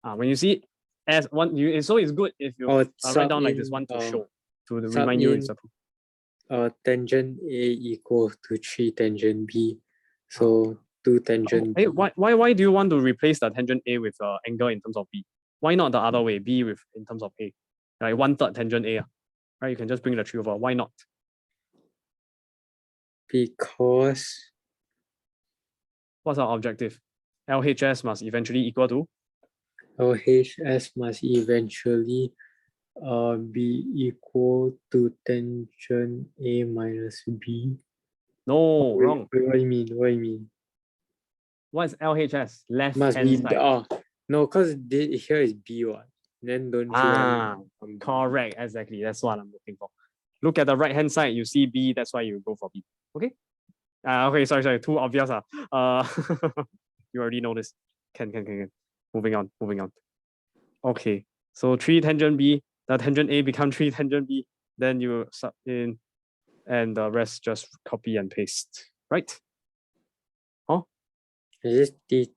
When you see as one, so it's good if you write down like this one to show to remind you it's a proof. Tangent A equals to 3 tangent B. So 2 tangent B. B. Why do you want to replace the tangent A with angle in terms of B? Why not the other way, B with in terms of A? Like 1/3 tangent A, right? You can just bring the 3 over. Why not? Because what's our objective? LHS must eventually equal to? LHS must eventually be equal to tangent A minus B. No, wrong. What do you mean? What do you mean? What is LHS? Left must hand be side. No, because here is B one. Then don't you correct, exactly. That's what I'm looking for. Look at the right hand side, you see B, that's why you go for B. Okay? Okay, sorry, too obvious. You already know this. Can. Moving on. Okay, so 3 tangent B, the tangent A become 3 tangent B, then you sub in, and the rest just copy and paste, right? Is this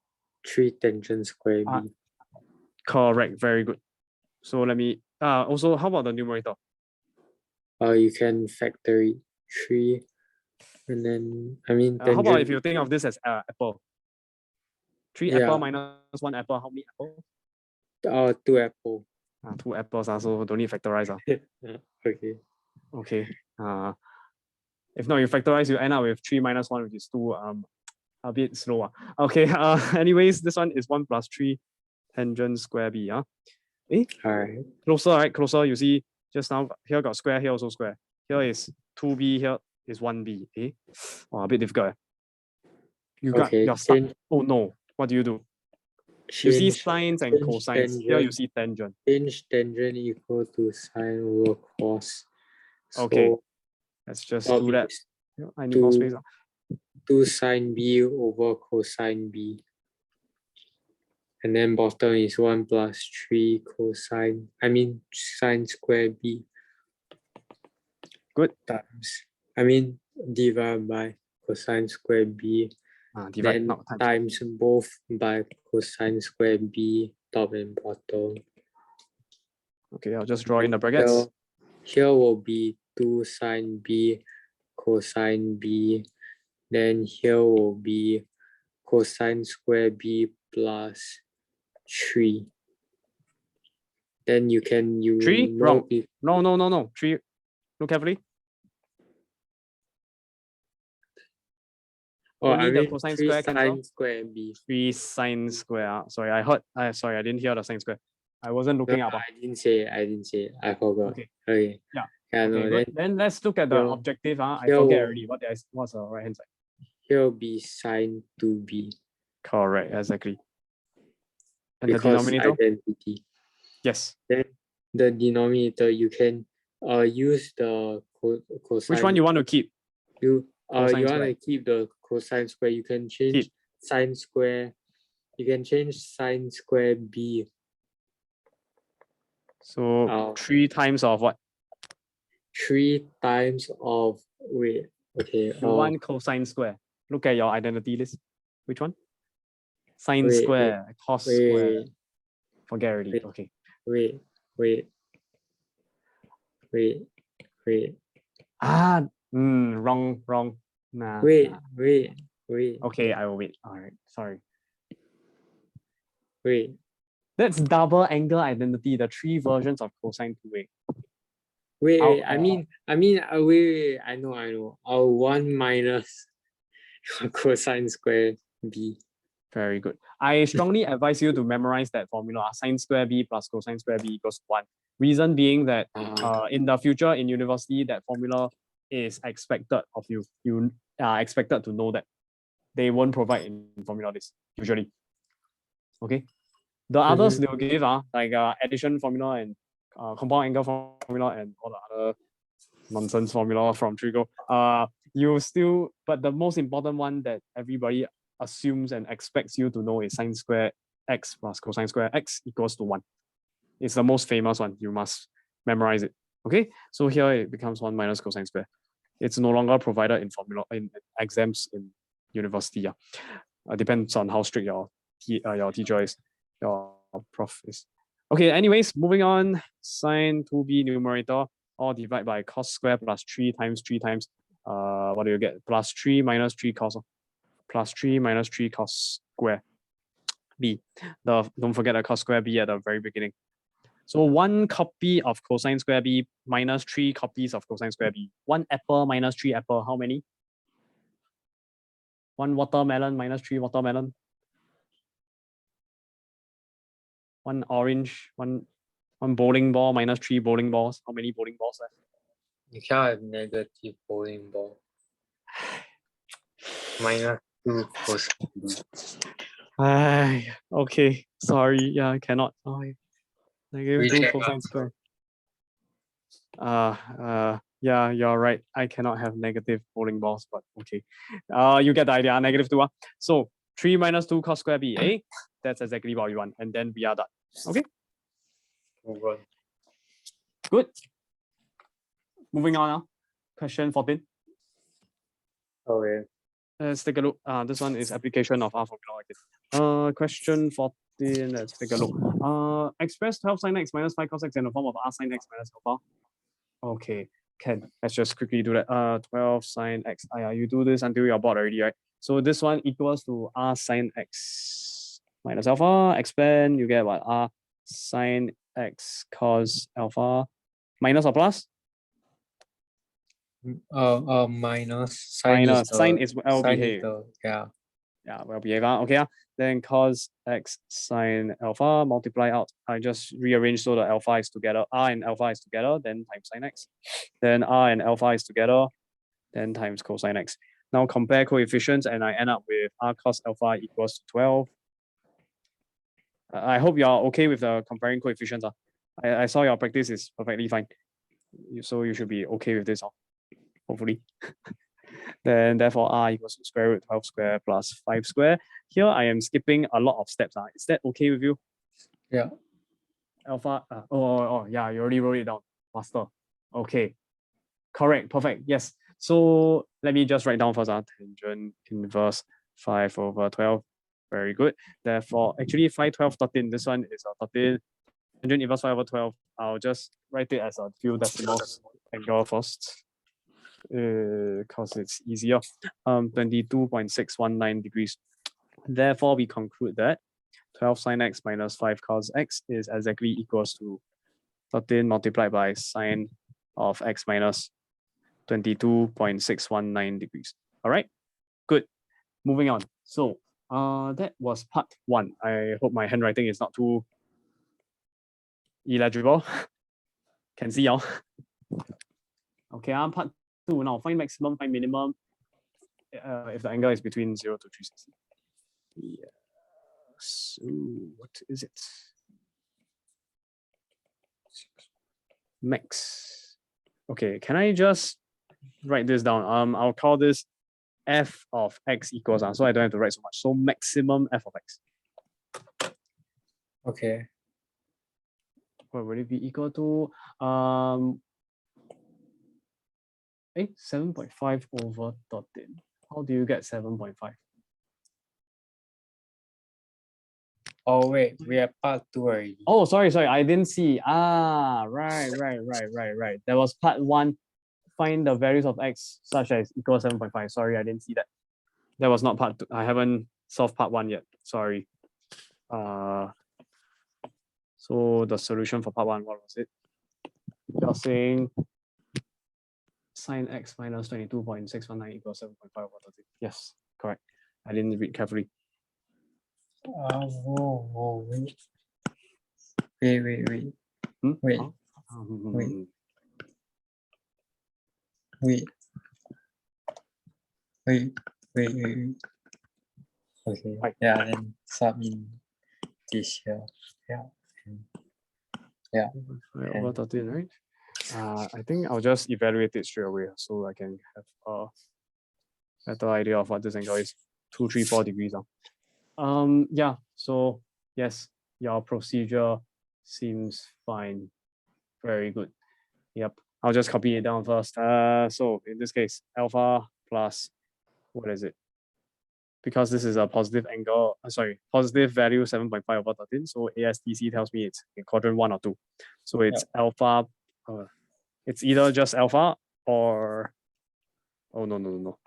T3 tangent square B? Correct, very good. So let me, also, how about the numerator? You can factor it 3, and then, I mean, how about if you think of this as apple? 3 apple minus 1 apple, how many apple? 2 apple. 2 apples, so don't need factorize. Okay. If not, you factorize, you end up with 3 minus 1, which is 2. A bit slower. Okay. Anyways, this one is 1 plus 3 tangent square b. All right. Closer, right? Closer. You see, just now here got square, here also square. Here is 2b, here is 1b. Oh, a bit difficult. You're stuck. Oh no, what do? You see sines and cosines. Here you see tangent. Change tangent equal to sine over cos. Okay, let's just do that. I need more space. 2 sine b over cosine b. And then bottom is 1 plus 3 sine square b. Good. Divided by cosine square b. Then times both by cosine square b, top and bottom. Okay, I'll just draw in the brackets. Here will be 2 sine b cosine b. Then here will be cosine square b plus 3. Then you can use 3? Wrong. No. 3. Look carefully. The cosine 3 square sine square b. 3 sine square. Sorry, I didn't hear the sine square. I wasn't looking up. I didn't say. I forgot. Okay. Yeah. Okay, then let's look at the objective. I forget already. What's the right hand side? Here will be sine 2b. Correct, exactly. And because the denominator? Identity. Yes. Then the denominator, you can use the cosine. Which one you want to keep? You want to keep the cosine square. You can change sine square. You can change sine square b. So 3 times of what? 3 times of wait. Okay. You want cosine square. Look at your identity list. Which one? Sine square, cos square. Forget already. Okay. Wait. Wrong. Nah. Wait. Okay, I will wait. All right. Sorry. Wait. That's double angle identity. The 3 versions of cosine 2a. Wait. I know. 1 minus cosine square b. Very good. I strongly advise you to memorize that formula. Sine square b plus cosine square b equals 1. Reason being that in the future in university, that formula is expected of you. You are expected to know that. They won't provide in formula list usually. Okay. The others they will give like addition formula and compound angle formula and all the other nonsense formula from Trigo. But the most important one that everybody assumes and expects you to know is sine square x plus cosine square x equals to 1. It's the most famous one. You must memorize it. Okay, so here it becomes 1 minus cosine square. It's no longer provided in formula in exams in university. Depends on how strict your teacher is, your prof is. Okay, anyways, moving on. Sine 2b numerator, all divide by cos square plus 3 times. What do you get? Plus 3 minus 3 cos. Plus 3 minus 3 cos square b. Don't forget the cos square b at the very beginning. So 1 copy of cosine square b minus 3 copies of cosine square b. 1 apple minus 3 apple. How many? 1 watermelon minus 3 watermelon. 1 orange. One bowling ball minus 3 bowling balls. How many bowling balls left? You can't have negative bowling ball. Minus 2 cosine b. Okay, sorry. Yeah, I cannot. Negative 2 cosine square. Yeah, you're right. I cannot have negative bowling balls, but okay. You get the idea. Negative 2. So 3 minus 2 cos square b. That's exactly what you want. And then we are done. Okay. Good. Moving on now. Question 14. Okay. Let's take a look. This one is application of R formula again. Question 14. Let's take a look. Express 12 sin x minus 5 cos x in the form of R sin x minus alpha. Okay, let's just quickly do that. 12 sin x. You do this until you're bored already, right? So this one equals to R sin x minus alpha. Expand, you get what? R sin x cos alpha minus or plus? Minus. Sine is L behave. yeah. Yeah, well behave. Okay. Then cos x sine alpha multiply out. I just rearrange so the alpha is together. R and alpha is together, then times sine x. Then R and alpha is together, then times cosine x. Now compare coefficients and I end up with R cos alpha equals to 12. I hope you are okay with the comparing coefficients. I saw your practice is perfectly fine. So you should be okay with this, hopefully. Then therefore R equals to square root 12 square plus 5 square. Here I am skipping a lot of steps. Is that okay with you? Yeah. Alpha, yeah, you already wrote it down faster. Okay, correct, perfect, yes. So let me just write down first, tangent inverse 5 over 12. Very good. Therefore, actually 5, 12, 13, this one is a 13. Tangent inverse 5 over 12. I'll just write it as a few decimals angle first. Because it's easier. 22.619 degrees. Therefore, we conclude that 12 sine x minus 5 cos x is exactly equals to 13 multiplied by sine of x minus 22.619 degrees. All right, good. Moving on. So that was part 1. I hope my handwriting is not too illegible. Can see y'all. Okay, part 2. Now find maximum, find minimum if the angle is between 0 to 360. Yes. Ooh, what is it? Max. Okay, can I just write this down? I'll call this f of x equals, so I don't have to write so much. So maximum f of x. Okay. What would it be equal to? 7.5 over 13. How do you get 7.5? Oh wait, we are part 2 already. Oh, sorry, I didn't see. Right. There was part 1. Find the values of x such as equals 7.5. Sorry, I didn't see that. That was not part 2. I haven't solved part 1 yet. Sorry. So the solution for part 1, what was it? You're saying sine x minus 22.619 equals 7.5 over 13. Yes, correct. I didn't read carefully. Wait. Hmm? Wait. Huh? Wait. Okay. Right. Yeah, then sub in this here. Yeah. Over 13, right? I think I'll just evaluate it straight away so I can have a better idea of what this angle is. 234 degrees. Yeah, so yes, your procedure seems fine. Very good. Yep. I'll just copy it down first. So in this case, alpha plus, what is it? Because this is a positive angle, positive value 7.5 over 13. So ASTC tells me it's in quadrant 1 or 2. So it's alpha, it's either just alpha or, oh no.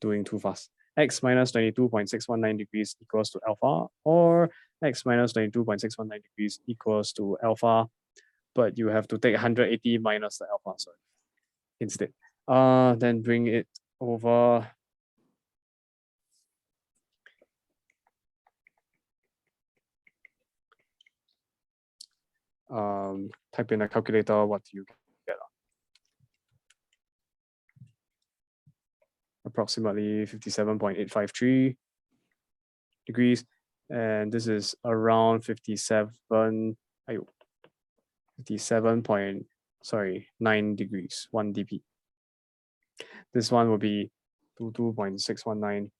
Doing too fast. X minus 22.619 degrees equals to alpha, or x minus 22.619 degrees equals to alpha, but you have to take 180 minus the alpha, sorry, instead. Then bring it over. Type in a calculator, what do you get? Approximately 57.853 degrees, and this is around 57.9 degrees, 1 dp. This one will be 22.619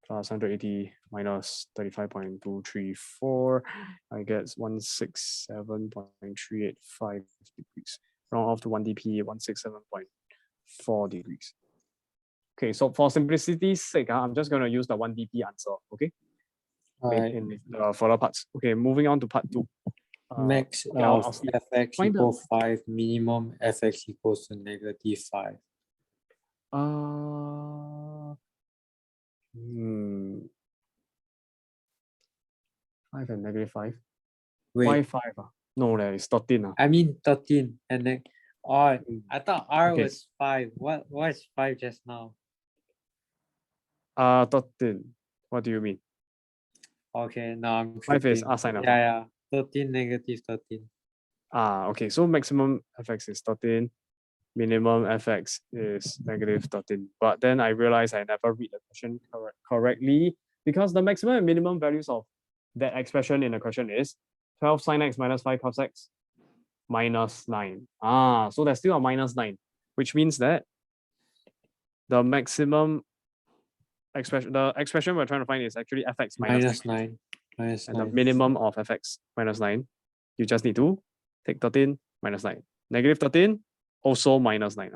plus 180 minus 35.234. I get 167.385 degrees. Round off to 1 dp, 167.4 degrees. Okay, so for simplicity's sake, I'm just going to use the 1 dp answer, okay? In the further parts. Okay, moving on to part 2. Max of fx equals 5, minimum fx equals to negative 5. 5 and negative 5. Wait. Why 5? No, it's 13. I mean 13 and then I thought R Okay. was 5. What is 5 just now? 13. What do you mean? Okay, now I'm 5 is tripping. sine alpha. Yeah, 13 negative 13. Okay, so maximum fx is 13, minimum fx is negative 13. But then I realized I never read the question correctly because the maximum and minimum values of that expression in the question is 12 sine x minus 5 cos x minus 9. So there's still a minus 9, which means that the maximum expression, the expression we're trying to find is actually fx minus 9. Minus And 9. the minimum of fx minus 9, you just need to take 13 minus 9. Negative 13, also minus 9.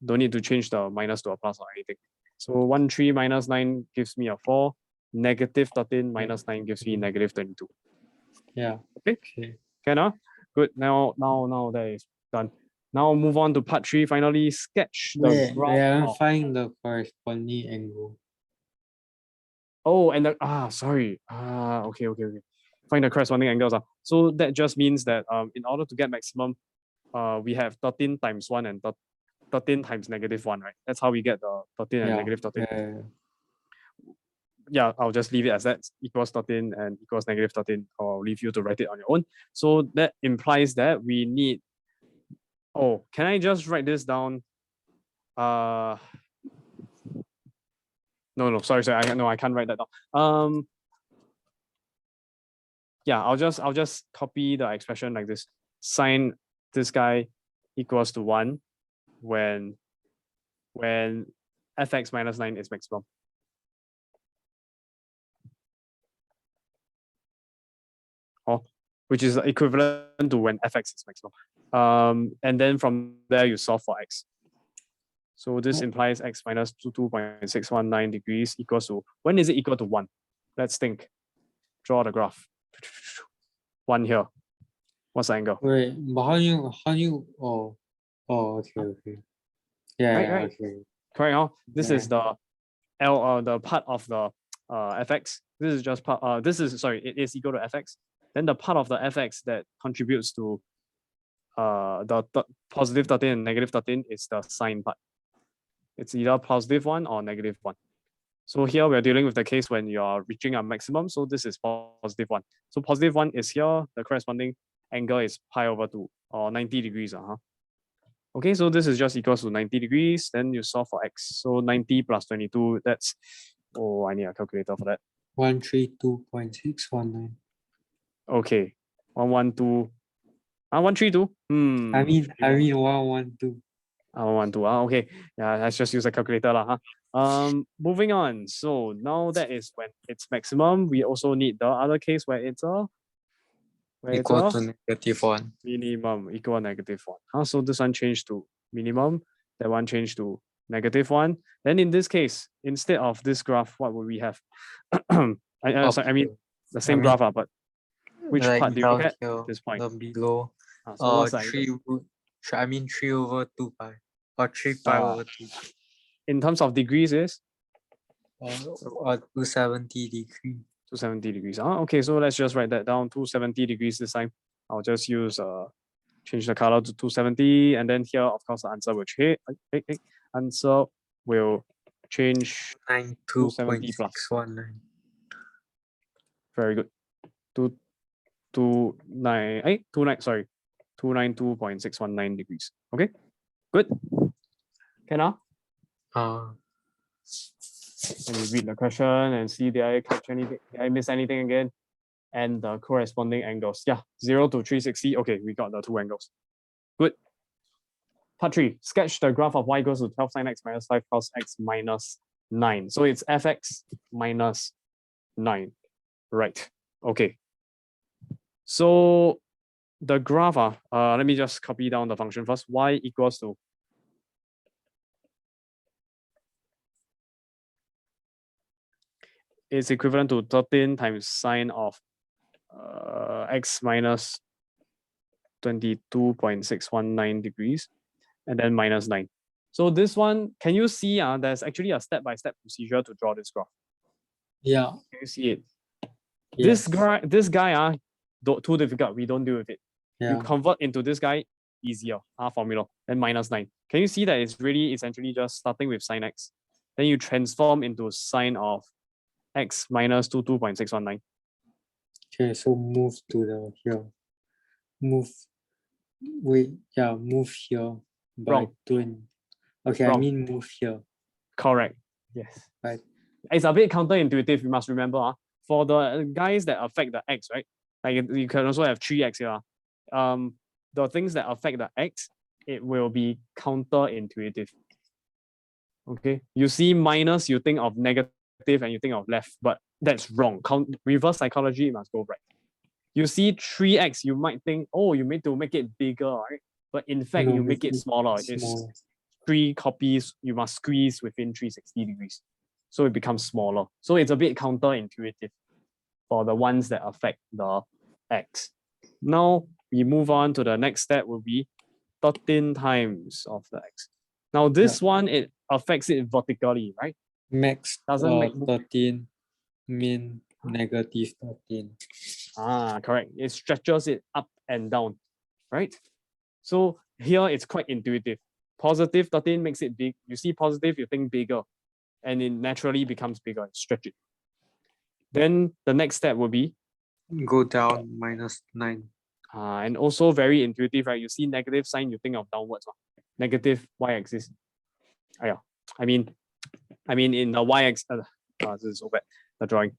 Don't need to change the minus to a plus or anything. So 13 minus 9 gives me a 4. Negative 13 minus 9 gives me negative 22. Yeah. Okay. Can Good. Now that is done. Now move on to part 3. Finally, sketch the graph. We haven't find the corresponding angle. Oh, and sorry. Okay. Find the corresponding angles. So that just means that in order to get maximum, we have 13 times 1 and 13 times negative 1, right? That's how we get the 13 and negative 13. Yeah, I'll just leave it as that, equals 13 and equals negative 13. I'll leave you to write it on your own. So that implies that we need, can I just write this down? No, sorry. I can't write that down. Yeah, I'll just copy the expression like this. Sine this guy equals to 1 when fx minus 9 is maximum. Which is equivalent to when fx is maximum. And then from there you solve for x. So this implies x minus 22.619 degrees equals to, when is it equal to 1? Let's think. Draw the graph. 1 here. What's the angle? Wait, but how you okay. Yeah, right. okay. Correct. This is the the part of the fx. This is just part it is equal to fx. Then the part of the fx that contributes to the positive 13 and negative 13 is the sine part. It's either positive 1 or negative 1. So here we're dealing with the case when you're reaching a maximum. So this is positive 1. So positive 1 is here. The corresponding angle is pi over 2 or 90 degrees. Okay, so this is just equals to 90 degrees. Then you solve for x. So 90 plus 22, that's, I need a calculator for that. 132.619. Okay, 112. 132. I mean 112. 112. Okay, yeah, let's just use a calculator. Moving on. So now that is when it's maximum. We also need the other case where it's Equal to negative 1. Minimum equal negative 1. So this one changed to minimum. That one changed to negative 1. Then in this case, instead of this graph, what would we have? I mean the same graph, but which part do you look at? This point. The below. So what's 3 over 2 pi. Or 3 pi over 2. In terms of degrees is? 270 degrees. 270 degrees. Okay, so let's just write that down. 270 degrees this time. I'll just use change the color to 270, and then here, of course, the answer will change. Answer will change 270 plus. 92.619. Very good. 292.619 degrees. Okay, good. Can Let me read the question and see, did I catch anything? Did I miss anything again? And the corresponding angles. Yeah, 0 to 360. Okay, we got the two angles. Good. Part 3. Sketch the graph of y equals to 12 sine x minus 5 cos x minus 9. So it's fx minus 9. Right. Okay. So the graph, let me just copy down the function first. Y equals to is equivalent to 13 times sine of x minus 22.619 degrees and then minus 9. So this one, can you see there's actually a step-by-step procedure to draw this graph? Yeah. Can you see it? Yes. This guy, too difficult. We don't deal with it. Yeah. You convert into this guy, easier. Formula, then minus 9. Can you see that it's really essentially just starting with sine x then you transform into sine of x minus 22.619. Okay, so move to the here. Move. Wait, yeah, move here by Wrong. 20. Okay, I Wrong. mean move here. Correct. Yes. Right. It's a bit counterintuitive, you must remember. For the guys that affect the x, right? Like you can also have 3x here. The things that affect the x, it will be counterintuitive. Okay. You see minus, you think of negative and you think of left, but that's wrong. Reverse psychology, it must go right. You see 3x, you might think, oh, you need to make it bigger, right? But in fact, No, you make it smaller. small. It's 3 copies, you must squeeze within 360 degrees. So it becomes smaller. So it's a bit counterintuitive for the ones that affect the x. Now we move on to the next step will be 13 times of the x. Now this one, it affects it vertically, right? Max Doesn't make 13, min negative 13. Correct. It stretches it up and down, right? So here it's quite intuitive. Positive 13 makes it big. You see positive, you think bigger, and it naturally becomes bigger. Stretch it. Then the next step will be Go down minus 9. and also very intuitive, right? You see negative sign, you think of downwards, negative y-axis. I mean in the y-axis. This is so bad. The drawing.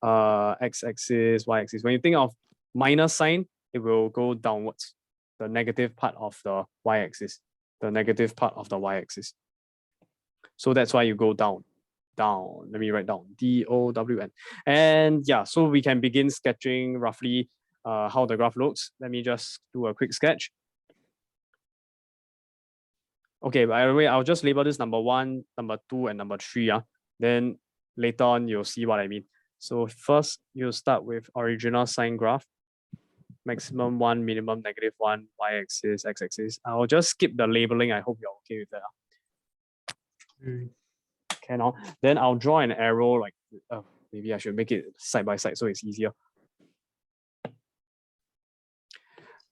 X-axis, y-axis. When you think of minus sign, it will go downwards. The negative part of the y-axis. The negative part of the y-axis. So that's why you go down. Down. Let me write down. D-O-W-N. And yeah, so we can begin sketching roughly how the graph looks. Let me just do a quick sketch. Okay, by the way, I'll just label this number 1, number 2, and number 3. Then later on, you'll see what I mean. So first, you start with original sine graph. Maximum 1, minimum -1, y-axis, x-axis. I'll just skip the labeling. I hope you're okay with that. Okay, then I'll draw an arrow like, maybe I should make it side by side so it's easier.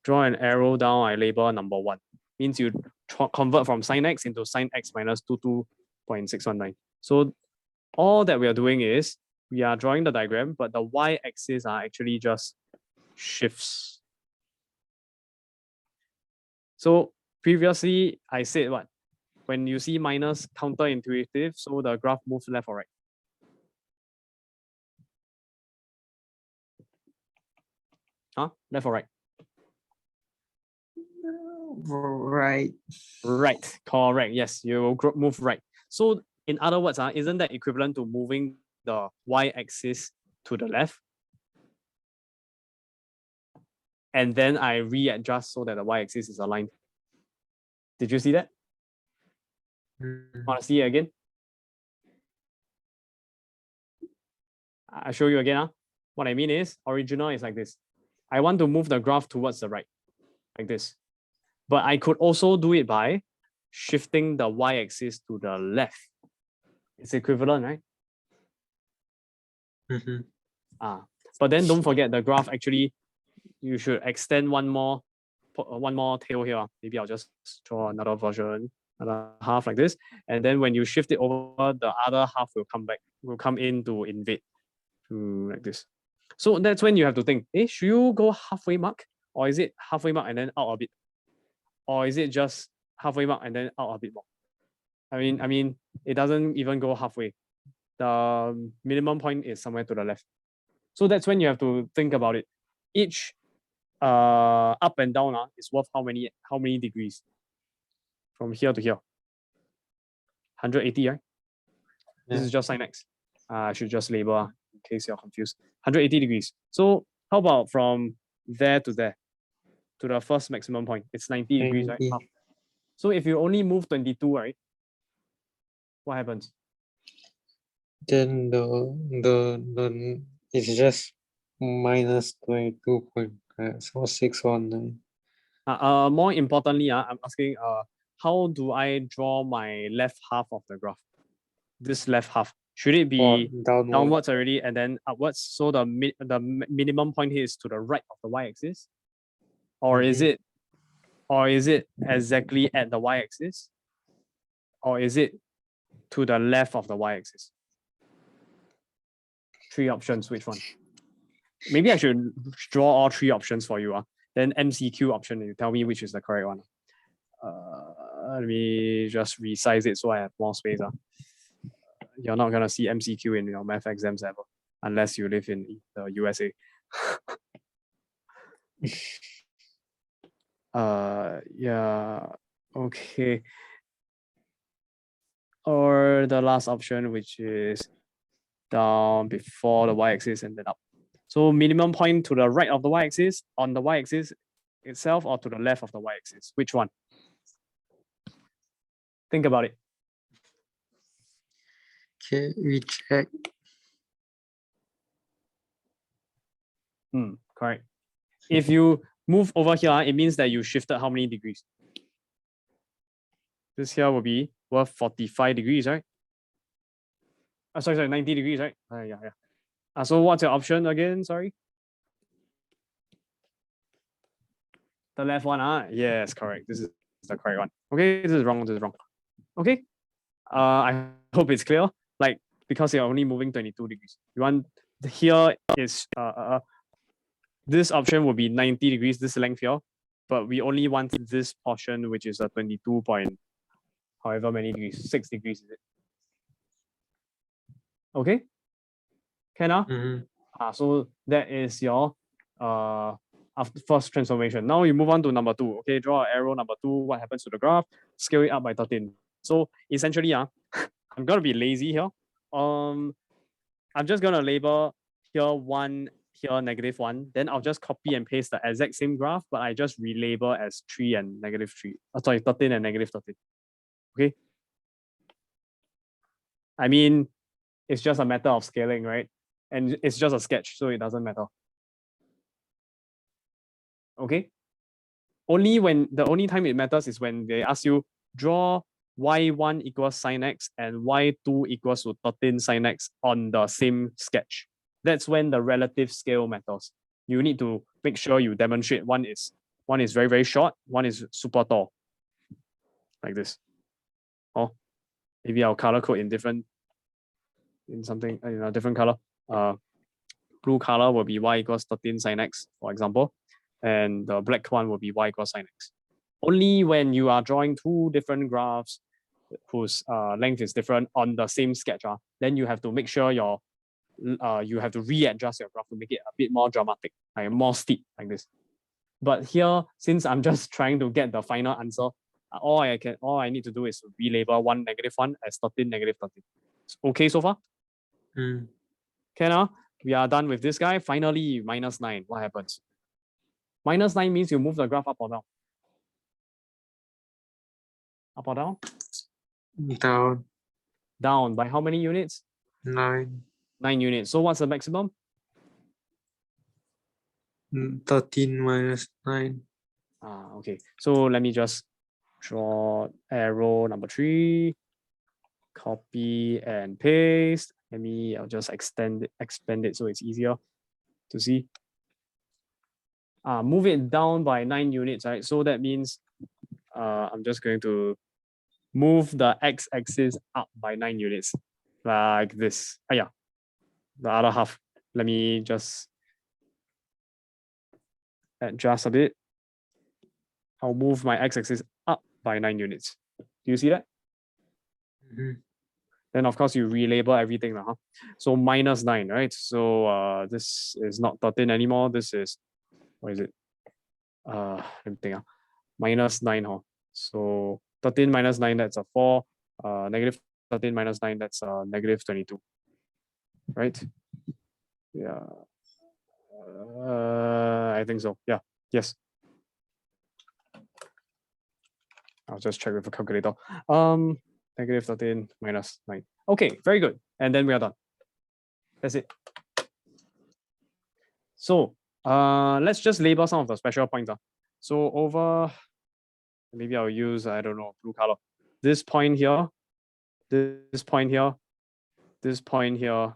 Draw an arrow down, I label number 1. Means you convert from sine x into sine x minus 22.619. So all that we are doing is, we are drawing the diagram, but the y-axis are actually just shifts. So previously, I said what? When you see minus, counterintuitive, so the graph moves left or right. Left or right? Right. Right, correct. Yes, you will move right. So in other words, isn't that equivalent to moving the y-axis to the left? And then I readjust so that the y-axis is aligned. Did you see that? Want to see it again? I'll show you again. What I mean is, original is like this. I want to move the graph towards the right, like this. But I could also do it by shifting the y-axis to the left. It's equivalent, right? But then don't forget the graph actually, you should extend one more tail here. Maybe I'll just draw another version, another half like this. And then when you shift it over, the other half will come in to invade like this. So that's when you have to think, should you go halfway mark? Or is it halfway mark and then out a bit? Or is it just halfway mark and then out a bit more? I mean, it doesn't even go halfway. The minimum point is somewhere to the left. So that's when you have to think about it. Each up and down is worth how many degrees? From here to here. 180, right? Yeah. This is just sine x. I should just label in case you're confused. 180 degrees. So how about from there to there? To the first maximum point. It's 90 degrees, right? So if you only move 22, right? What happens? Then the it's just minus 22.619. More importantly, I'm asking, how do I draw my left half of the graph? This left half, should it be downwards already and then upwards? So the minimum point here is to the right of the y-axis, or is it exactly at the y-axis, or is it to the left of the y-axis? 3 options, which one? Maybe I should draw all 3 options for you. Then MCQ option, you tell me which is the correct one. Let me just resize it so I have more space. You're not gonna see MCQ in your math exams ever, unless you live in the USA. Yeah, okay. Or the last option, which is down before the y-axis and then up. So minimum point to the right of the y-axis, on the y-axis itself, or to the left of the y-axis? Which one? Think about it. Okay, we check. Correct. If you move over here, it means that you shifted how many degrees? This here will be worth 45 degrees, right? Sorry, 90 degrees, right? Yeah. So what's your option again? Sorry. The left one, yes, correct. This is the correct one. Okay, this is wrong. Okay. I hope it's clear. Like, because you're only moving 22 degrees. You want here is this option will be 90 degrees, this length here, but we only want this portion, which is a 22 point, however many degrees, 6 degrees is it? Okay. Can so that is your after first transformation. Now you move on to number 2. Okay, draw an arrow number 2. What happens to the graph? Scale it up by 13. So essentially, I'm gonna be lazy here. I'm just gonna label here 1, here -1. Then I'll just copy and paste the exact same graph, but I just relabel as 3 and -3. Sorry, 13 and -13. Okay. I mean, it's just a matter of scaling, right? And it's just a sketch, so it doesn't matter. Okay. The only time it matters is when they ask you draw y1 equals sine x and y2 equals to 13 sine x on the same sketch. That's when the relative scale matters. You need to make sure you demonstrate one is very, very short, one is super tall. Like this. Or maybe I'll color code in different color. Blue color will be y equals 13 sine x, for example. And the black one will be y equals sine x. Only when you are drawing 2 different graphs whose length is different on the same sketch, then you have to make sure you have to readjust your graph to make it a bit more dramatic, like more steep, like this. But here, since I'm just trying to get the final answer, all I need to do is to relabel 1 -1 as 13 -13. Okay so far? We are done with this guy. Finally, -9. What happens? -9 means you move the graph up or down? Up or down? Down. Down by how many units? 9. 9 units. So what's the maximum? 13 minus 9. Okay. So let me just draw arrow number 3. Copy and paste. I'll just expand it so it's easier to see. Move it down by 9 units, right? So that means I'm just going to move the x-axis up by 9 units, like this. Yeah, the other half. Let me just adjust a bit. I'll move my x-axis up by 9 units. Do you see that? Then of course you relabel everything. So -9, right? So this is not 13 anymore. This is, what is it? Let me think. -9. So 13 minus 9, that's a 4. -13 minus 9, that's -22. Right? Yeah. I think so. Yeah. Yes. I'll just check with the calculator. -13 minus 9. Okay, very good. And then we are done. That's it. So let's just label some of the special points. So over, maybe I'll use, I don't know, blue color. This point here, this point here, this point here,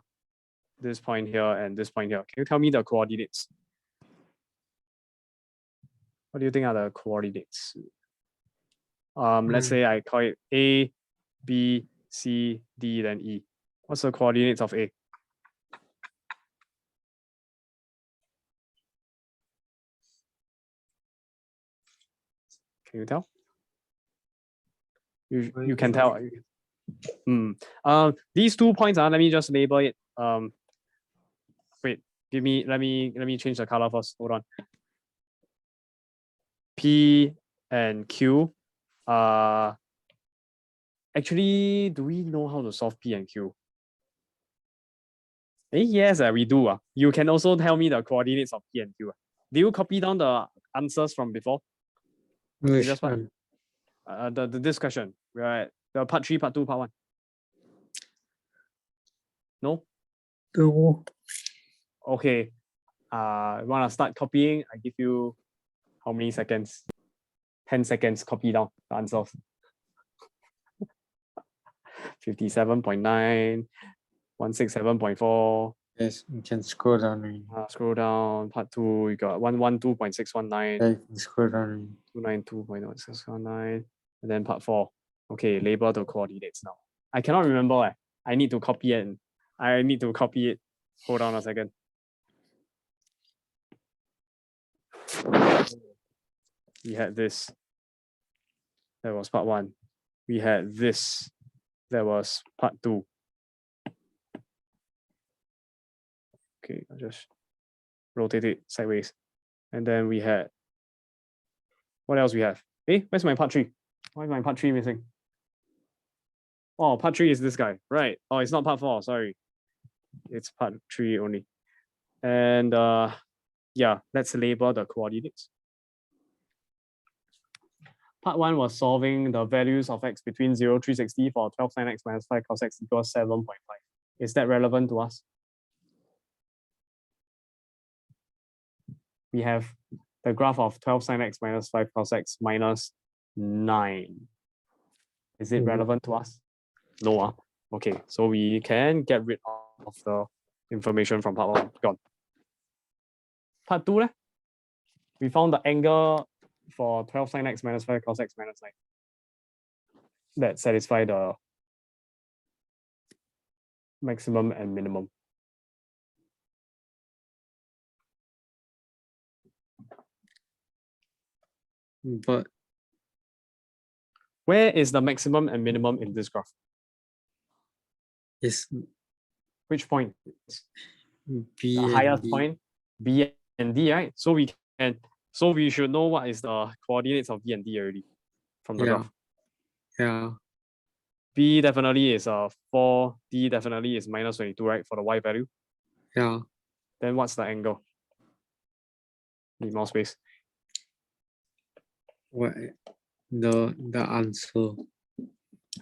this point here, and this point here. Can you tell me the coordinates? What do you think are the coordinates? Let's say I call it A, B, C, D, then E. What's the coordinates of A? Can you tell? You can tell. These 2 points, let me just label it. Wait, let me change the color first. Hold on. P and Q. Actually, do we know how to solve P and Q? Yes, we do. You can also tell me the coordinates of P and Q. Do you copy down the answers from before? Which Just one? this question. We're at the part 3, part 2, part 1. No? No. Okay. Wanna start copying? I give you how many seconds? 10 seconds, copy down the answers. 57.9, 167.4. Yes, you can scroll down. Scroll down, part 2, you got 112.619. Yeah, you can scroll down. 292.619. And then part 4. Okay, label the coordinates now. I cannot remember. I need to copy it. I need to copy it. Hold on a second. We had this. That was part 1. We had this. That was part 2. Okay, I'll just rotate it sideways. And then we had, what else we have? Where's my part 3? Why is my part 3 missing? Oh, part 3 is this guy, right? Oh, it's not part 4, sorry. It's part 3 only. And yeah, let's label the coordinates. Part 1 was solving the values of x between 0, 360 for 12 sin x minus 5 cos x equals 7.5. Is that relevant to us? We have the graph of 12 sin x minus 5 cos x minus 9. Is it relevant to us? No. Okay, so we can get rid of the information from part 1. Gone. Part 2, we found the angle for 12 sin x minus 5 cos x minus 9 that satisfy the maximum and minimum. But where is the maximum and minimum in this graph? it's Which point? B The and highest D. point, B and D, right? So we should know what is the coordinates of B and D already from the graph. Yeah. B definitely is 4, D definitely is minus 22, right? For the Y value. Yeah. Then what's the angle? Need more space. What the answer?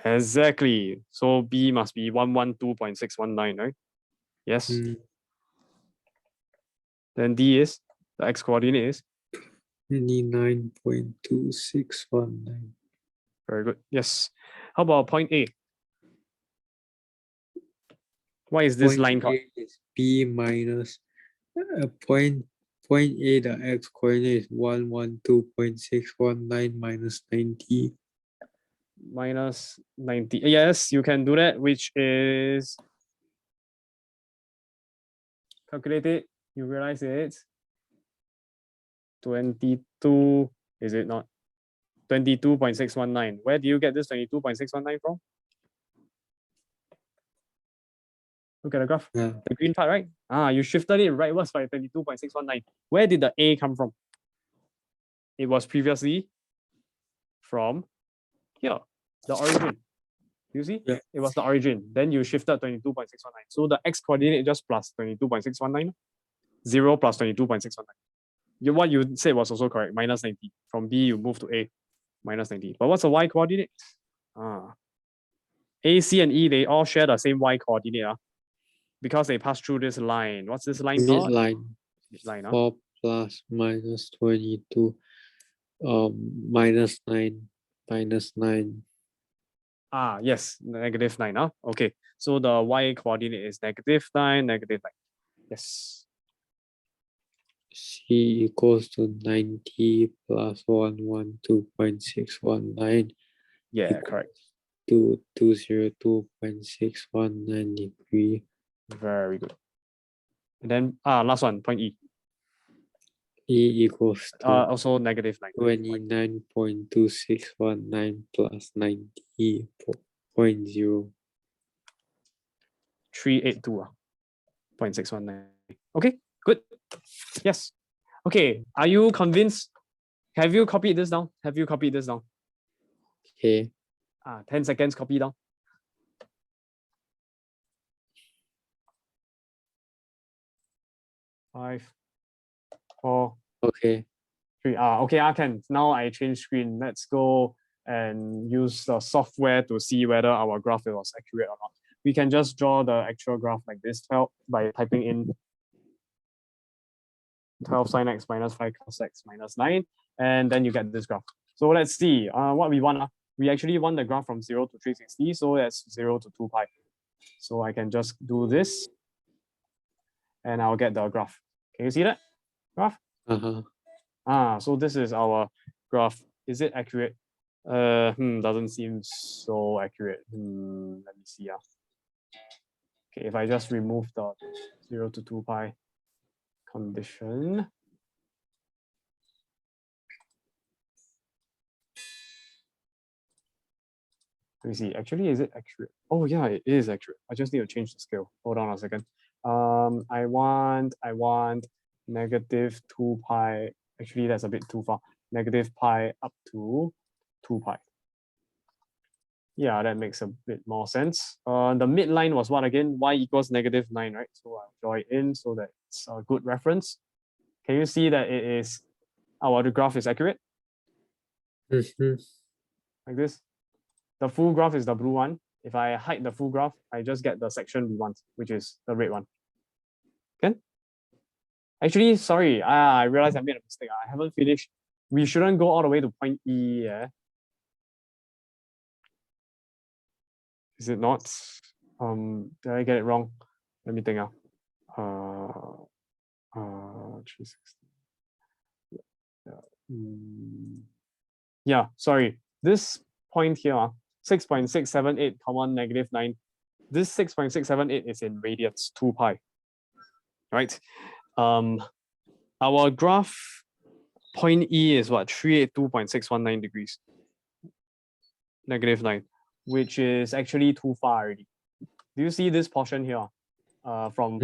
Exactly. So B must be 112.619, right? Yes. Then D is, the x coordinate is 29.2619. very good. Yes. How about point A? What is this line called? A is B minus point A, the x coordinate is 112.619 minus 90. Minus 90. Yes, you can do that, which is, calculate it. You realize it's 22, is it not? 22.619. Where do you get this 22.619 from? Look at the graph. Yeah. The green part, right? You shifted it rightwards by 22.619. Where did the A come from? It was previously from here, the origin. You see? Yeah. It was the origin. Then you shifted 22.619. So the x coordinate just plus 22.619. 0 plus 22.619. What you said was also correct. Minus 90. From B, you move to A. Minus 90. But what's the y coordinate? A, C, and E, they all share the same y coordinate. Because they pass through this line. What's this line called? Midline. Midline. 4 plus minus 22. Minus 9. Minus 9. Yes, negative 9. Okay. So the y coordinate is negative 9, negative 9. Yes. C equals to 90 plus 112.619. Yeah, correct. to 202.619 degree. Very good. And then last one, point E. E equals to Also negative 9. 29.2619 plus 90.0. 382.619. Okay, good. Yes. Okay, are you convinced? Have you copied this down? Okay. 10 seconds, copy down. 5, 4, Okay. 3. Okay, I can. Now I change screen. Let's go and use the software to see whether our graph was accurate or not. We can just draw the actual graph like this 12 by typing in 12 sin x minus 5 cos x minus 9, and then you get this graph. So let's see what we want. We actually want the graph from 0 to 360, so that's 0 to 2 pi. So I can just do this, and I'll get the graph. Can you see that graph? So this is our graph. Is it accurate? Doesn't seem so accurate. Let me see. Okay, if I just remove the 0 to 2 pi condition. Let me see. Actually, is it accurate? Oh yeah, it is accurate. I just need to change the scale. Hold on a second. I want negative 2 pi. Actually, that's a bit too far. Negative pi up to 2 pi. Yeah, that makes a bit more sense. The midline was what again? Y equals negative 9, right? So I'll draw it in so that it's a good reference. Can you see that it is our graph is accurate? Like this. The full graph is the blue one. If I hide the full graph, I just get the section we want, which is the red one. Okay? Actually, sorry, I realized I made a mistake. I haven't finished. We shouldn't go all the way to point E. Yeah? Is it not? Did I get it wrong? Let me think. 360. Yeah, sorry. This point here, 6.678, negative 9. This 6.678 is in radians, 2 pi. Right? Our graph point E is what? 382.619 degrees. Negative 9, which is actually too far already. Do you see this portion here? From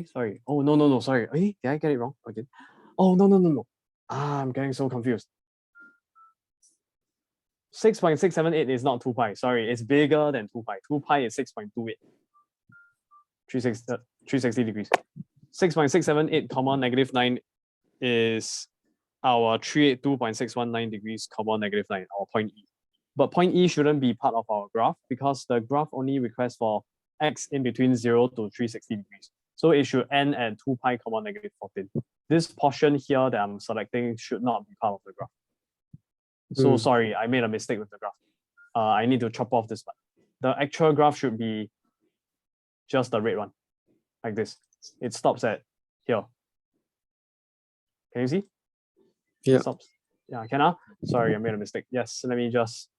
sorry. Oh no, sorry. Did I get it wrong again? Oh no. I'm getting so confused. 6.678 is not 2 pi. Sorry, it's bigger than 2 pi. 2 pi is 6.28. 360 degrees. 6.678 comma negative 9 is our 382.619 degrees comma negative 9, our point E. But point E shouldn't be part of our graph because the graph only requests for x in between 0 to 360 degrees. So it should end at 2 pi comma negative 14. This portion here that I'm selecting should not be part of the graph. So sorry, I made a mistake with the graph. I need to chop off this part. The actual graph should be just the red one, like this. It stops at here. Can you see? Yeah. It stops. Yeah, can I? Sorry, I made a mistake. Yes, let me just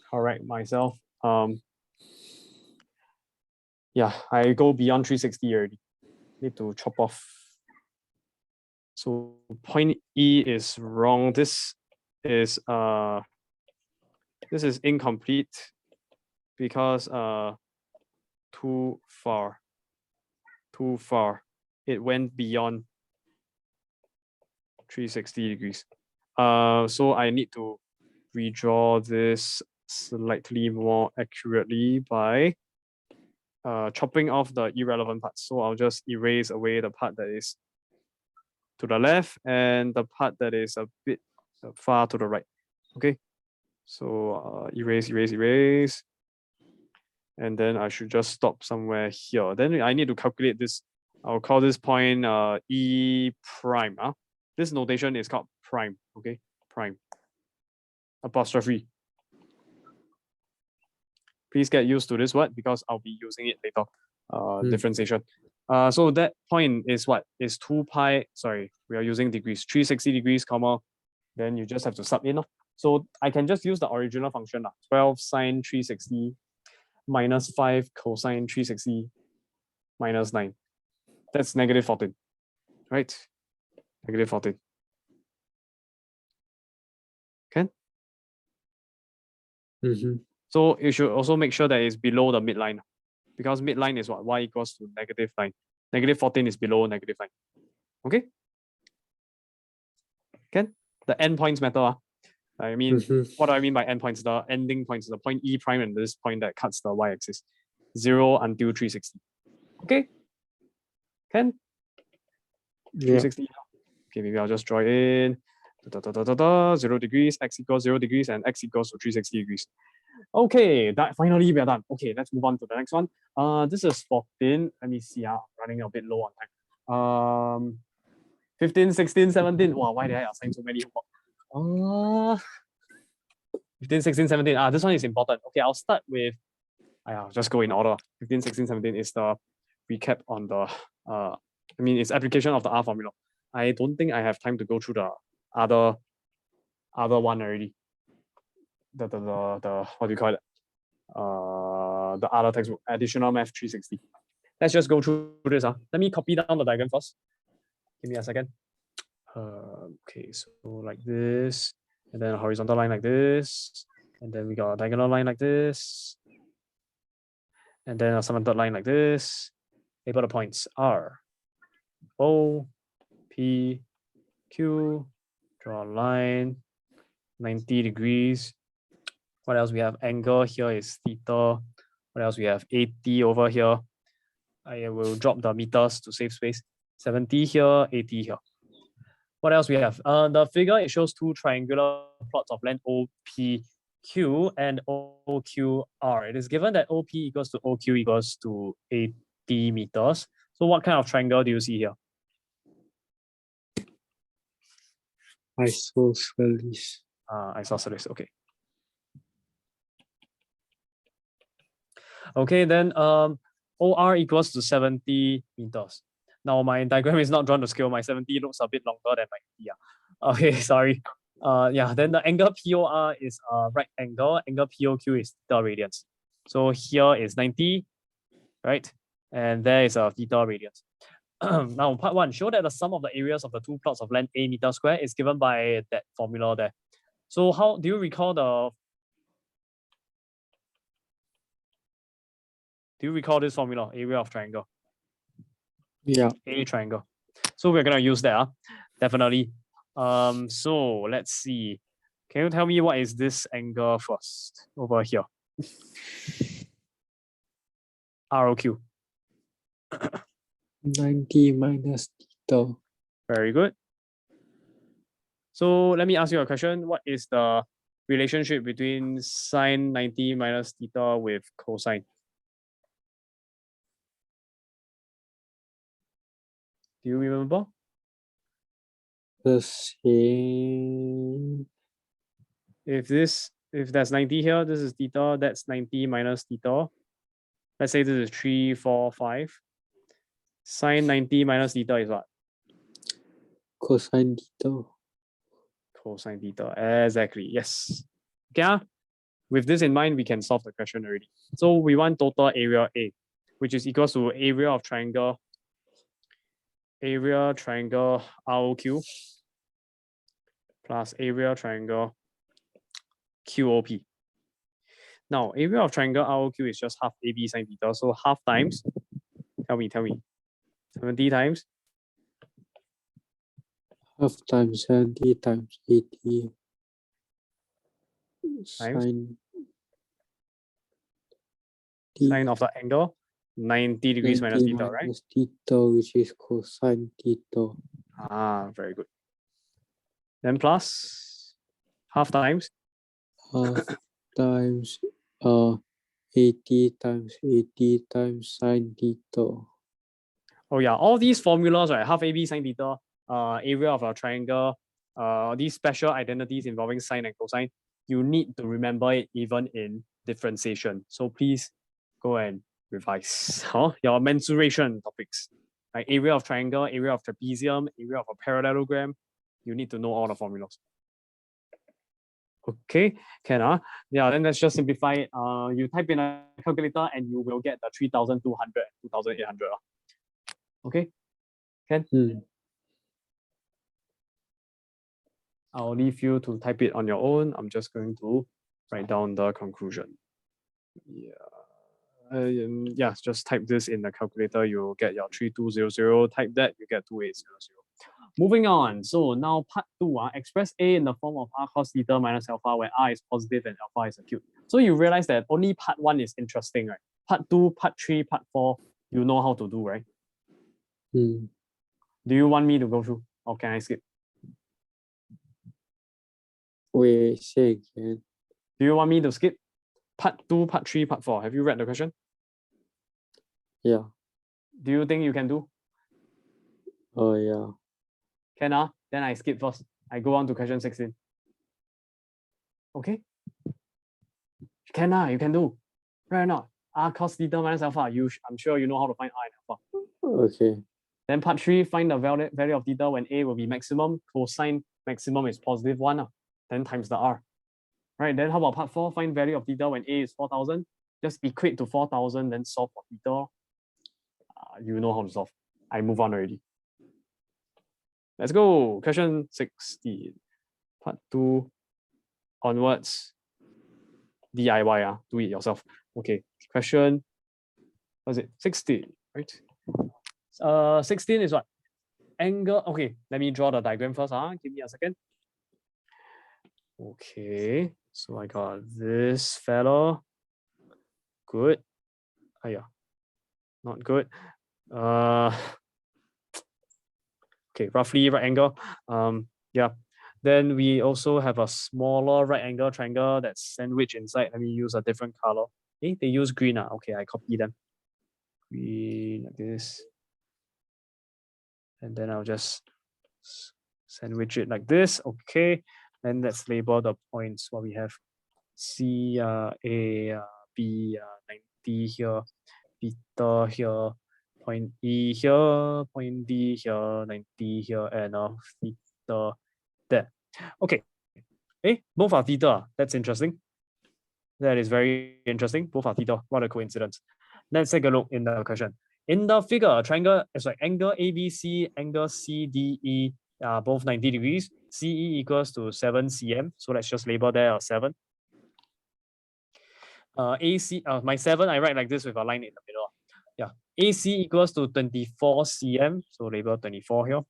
correct myself. Yeah, I go beyond 360 already. Need to chop off. So point E is wrong. This is incomplete because too far. It went beyond 360 degrees. So I need to redraw this slightly more accurately by chopping off the irrelevant parts. So I'll just erase away the part that is to the left and the part that is a bit far to the right. Okay, so erase. And then I should just stop somewhere here. Then I need to calculate this. I'll call this point E prime. This notation is called prime. Okay, prime. Apostrophe. Please get used to this word because I'll be using it later. Differentiation. So that point is what? Is 2 pi, sorry, we are using degrees, 360 degrees, comma, then you just have to sub in. So I can just use the original function, 12 sine 360 minus 5 cosine 360 minus 9. That's negative 14, right? Negative 14. Okay? So you should also make sure that it's below the midline, because midline is what? Y equals to negative 9. Negative 14 is below negative 9. Okay? Can the endpoints matter? I mean, what do I mean by endpoints? The ending points, the point E prime and this point that cuts the y-axis. 0 until 360. Okay? Can? 360. Okay, maybe I'll just draw in 0 degrees, x equals 0 degrees, and x equals to 360 degrees. Okay, that finally we are done. Okay, let's move on to the next one. This is 14. Let me see. Running a bit low on time. 15, 16, 17. Wow, why did I assign so many homework? 15, 16, 17. This one is important. Okay, I'll start with, I'll just go in order. 15, 16, 17 is the recap on the, it's application of the R formula. I don't think I have time to go through the other one already. The what do you call it? The other textbook, additional math 360. Let's just go through this. Let me copy down the diagram first. Give me a second. Okay, so like this, and then a horizontal line like this, and then we got a diagonal line like this, and then a segmented line like this. Label the points R, O, P, Q. Draw a line, 90 degrees. What else we have? Angle here is theta. What else we have? 80 over here. I will drop the meters to save space. 70 here, 80 here. What else we have? The figure, it shows two triangular plots of length OPQ and OQR. It is given that OP equals to OQ equals to 80 meters. So what kind of triangle do you see here? Isosceles. Isosceles, okay. Okay, then OR equals to 70 meters. Now my diagram is not drawn to scale. My 70 looks a bit longer than my 80. Okay, sorry. Then the angle POR is right angle. Angle POQ is theta radians. So here is 90, right? And there is a theta radians. Now, part 1, show that the sum of the areas of the two plots of length a meter square is given by that formula there. So how do you recall this formula, area of triangle? Yeah. A triangle. So we're gonna use that, definitely. So let's see. Can you tell me what is this angle first over here? ROQ. 90 minus theta. Very good. So let me ask you a question. What is the relationship between sine 90 minus theta with cosine? Do you remember? The same. If that's 90 here, this is theta, that's 90 minus theta. Let's say this is 3, 4, 5. Sine 90 minus theta is what? Cosine theta. Cosine theta, exactly, yes. Okay, with this in mind, we can solve the question already. So we want total area A, which is equals to area of triangle ROQ plus area triangle QOP. Now, area of triangle ROQ is just half AB sine theta. So half times, tell me, 70 times. Half times 70 times 80. Sine of the angle, 90 degrees minus theta, right? Minus theta, which is cosine theta. Very good. Then plus half times. Half times 80 times 80 times sine theta. Oh yeah, all these formulas, right? Half AB sine theta, area of a triangle, these special identities involving sine and cosine, you need to remember it even in differentiation. So please go and revise your mensuration topics. Like area of triangle, area of trapezium, area of a parallelogram. You need to know all the formulas. Okay, can yeah, then let's just simplify it. You type in a calculator and you will get the 3,200 and 2,800. Okay, can? I'll leave you to type it on your own. I'm just going to write down the conclusion. Yeah, just type this in the calculator. You'll get your 3200. Type that, you get 2800. Moving on. So now part 2, express A in the form of r cos theta minus alpha, where r is positive and alpha is acute. So you realize that only part 1 is interesting, right? Part 2, part 3, part 4, you know how to do, right? Do you want me to go through, or can I skip? Wait, say again. Do you want me to skip? Part 2, part 3, part 4. Have you read the question? Yeah. Do you think you can do? Oh, yeah. Can then I skip first. I go on to question 16. Okay? Can you can do. Right or not? R cos theta minus alpha. I'm sure you know how to find r and alpha. Okay. Then part 3, find the value of theta when a will be maximum. Cosine maximum is positive 1. Then times the r. Right, then how about part 4? Find value of theta when a is 4,000. Just equate to 4,000, then solve for theta. You know how to solve. I move on already. Let's go. Question 16. Part 2 onwards. DIY, do it yourself. Okay, question, what is it? 16, right? 16 is what? Angle, okay, let me draw the diagram first. Give me a second. Okay, so I got this fellow. Good. Yeah, not good. Okay, roughly right angle. Yeah. Then we also have a smaller right angle triangle that's sandwiched inside. Let me use a different color. They use green. Okay, I copy them. Green like this. And then I'll just sandwich it like this. Okay. Then let's label the points. What we have. C, A, B, 90 here, beta here, point E here, point D here, 90 here, and theta there. Okay. Both are theta. That's interesting. That is very interesting. Both are theta. What a coincidence. Let's take a look in the question. In the figure, a triangle, angle ABC, angle CDE, both 90 degrees. CE equals to 7 cm. So let's just label there a 7. AC, my 7, I write like this with a line in the middle. Yeah, AC equals to 24 cm. So label 24 here.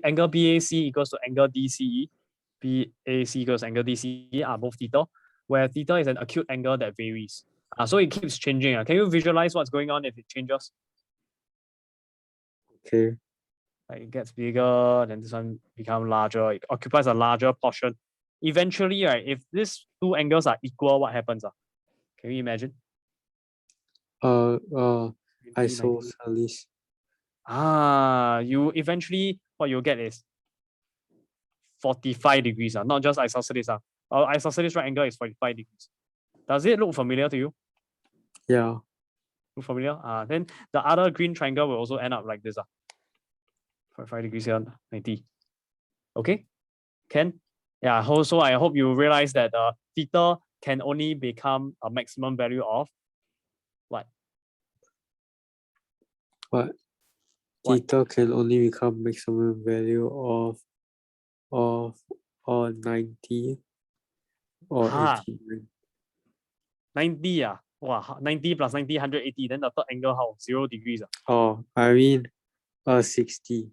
Angle BAC equals to angle DCE. BAC equals angle DCE are both theta, where theta is an acute angle that varies. So it keeps changing. Can you visualize what's going on if it changes? Okay. Like it gets bigger, then this one becomes larger. It occupies a larger portion. Eventually, right, if these two angles are equal, what happens? Can you imagine? Isosceles. You eventually, what you'll get is 45 degrees. Not just isosceles. Isosceles right angle is 45 degrees. Does it look familiar to you? Yeah. Look familiar? Then the other green triangle will also end up like this. 45 degrees here, 90. Okay? Can? Yeah, also I hope you realize that theta can only become a maximum value of what? What? Theta can only become maximum value of 90 or 89. 90 wow, 90 plus 90, 180. Then the third angle how? 0 degrees. Oh, I mean 60.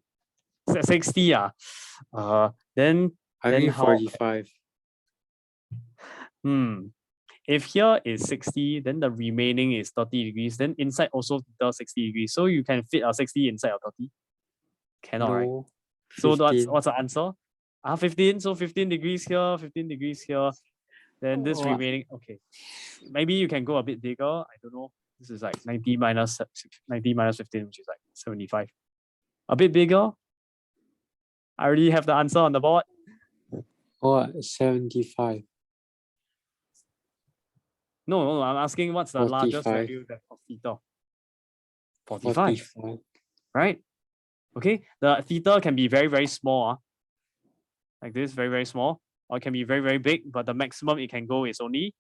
60 then I then mean how? 45. If here is 60, then the remaining is 30 degrees. Then inside also the 60 degrees. So you can fit a 60 inside a 30. Cannot, right? So what's the answer? 15. So 15 degrees here, 15 degrees here. Then this remaining, okay. Maybe you can go a bit bigger. I don't know. This is like 90 minus 15, which is like 75. A bit bigger. I already have the answer on the board. 75. No, I'm asking what's the 45. largest value of theta? 45. Right? Okay, the theta can be very, very small. Like this, very, very small. or it can be very, very big, but the maximum it can go is only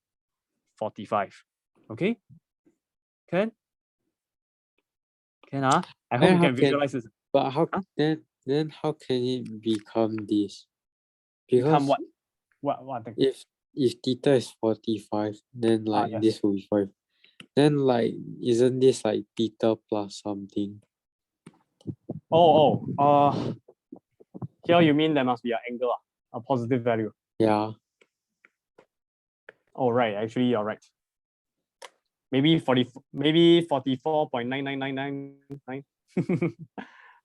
45. Okay? Can? I hope Then you how can visualize this. But how Huh? then how can it become this? Become Because what? What thing? if theta is 45, then like yes. this will be 5. Then like isn't this like theta plus something? Here you mean there must be an angle, a positive value. Yeah. Oh, right. Actually, you're right. Maybe 44.99999.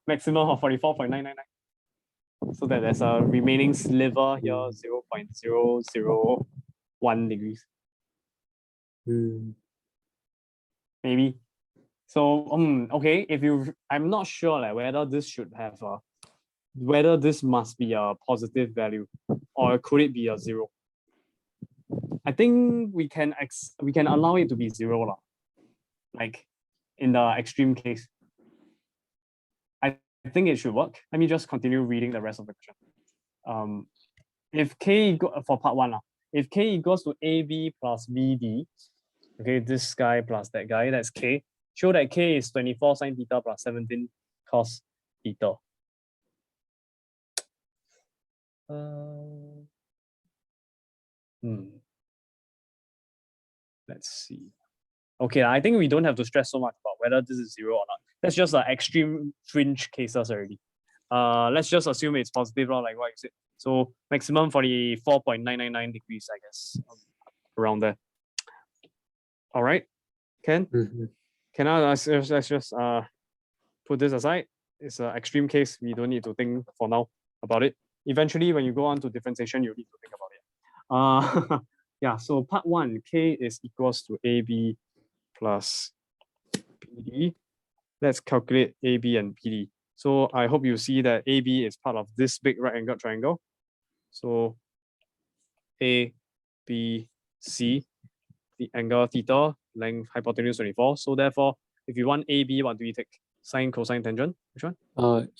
Maximum of 44.999. So that there's a remaining sliver here, 0.0001 degrees. Maybe. So okay, I'm not sure like whether this should have whether this must be a positive value or could it be a 0. I think we can allow it to be 0 lah. Like in the extreme case. I think it should work. Let me just continue reading the rest of the question. If k for part 1 if k equals to AB plus BD, okay, this guy plus that guy, that's k. Show that k is 24 sine theta plus 17 cos theta. Let's see. Okay, I think we don't have to stress so much about whether this is 0 or not. That's just an extreme fringe cases already. Let's just assume it's positive, like what you said. So maximum 44.999 degrees, I guess, around there. All right, Ken? Can I let's just put this aside. It's an extreme case. We don't need to think for now about it. Eventually, when you go on to differentiation, you need to think about it. Yeah, so part 1, k is equals to AB plus BD. Let's calculate AB and BD. So I hope you see that AB is part of this big right angle triangle. So A, B, C, the angle theta, length hypotenuse 24. So therefore, if you want AB, what do you take? Sine, cosine, tangent? Which one?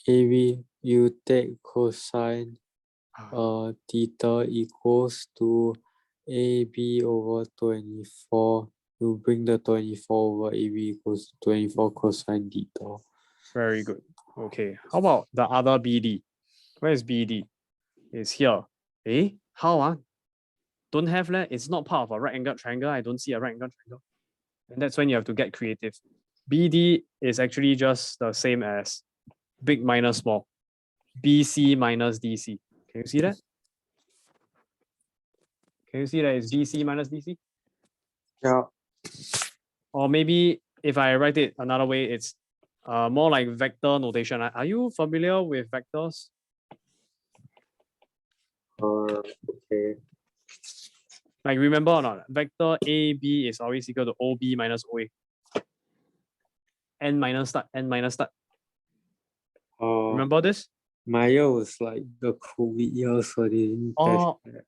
AB, you take cosine theta equals to AB over 24. You bring the 24 over AB equals to 24 cosine theta. Very good. Okay. How about the other BD? Where is BD? It's here. How? Don't have that. It's not part of a right angle triangle. I don't see a right angle triangle. And that's when you have to get creative. BD is actually just the same as big minus small. BC minus DC. Can you see that? Can you see that it's BC minus DC? Yeah. Or maybe if I write it another way, it's more like vector notation. Are you familiar with vectors? Okay. Like remember or not? Vector AB is always equal to OB minus OA. N minus start. Remember this? My year was like the COVID year, so they didn't test that.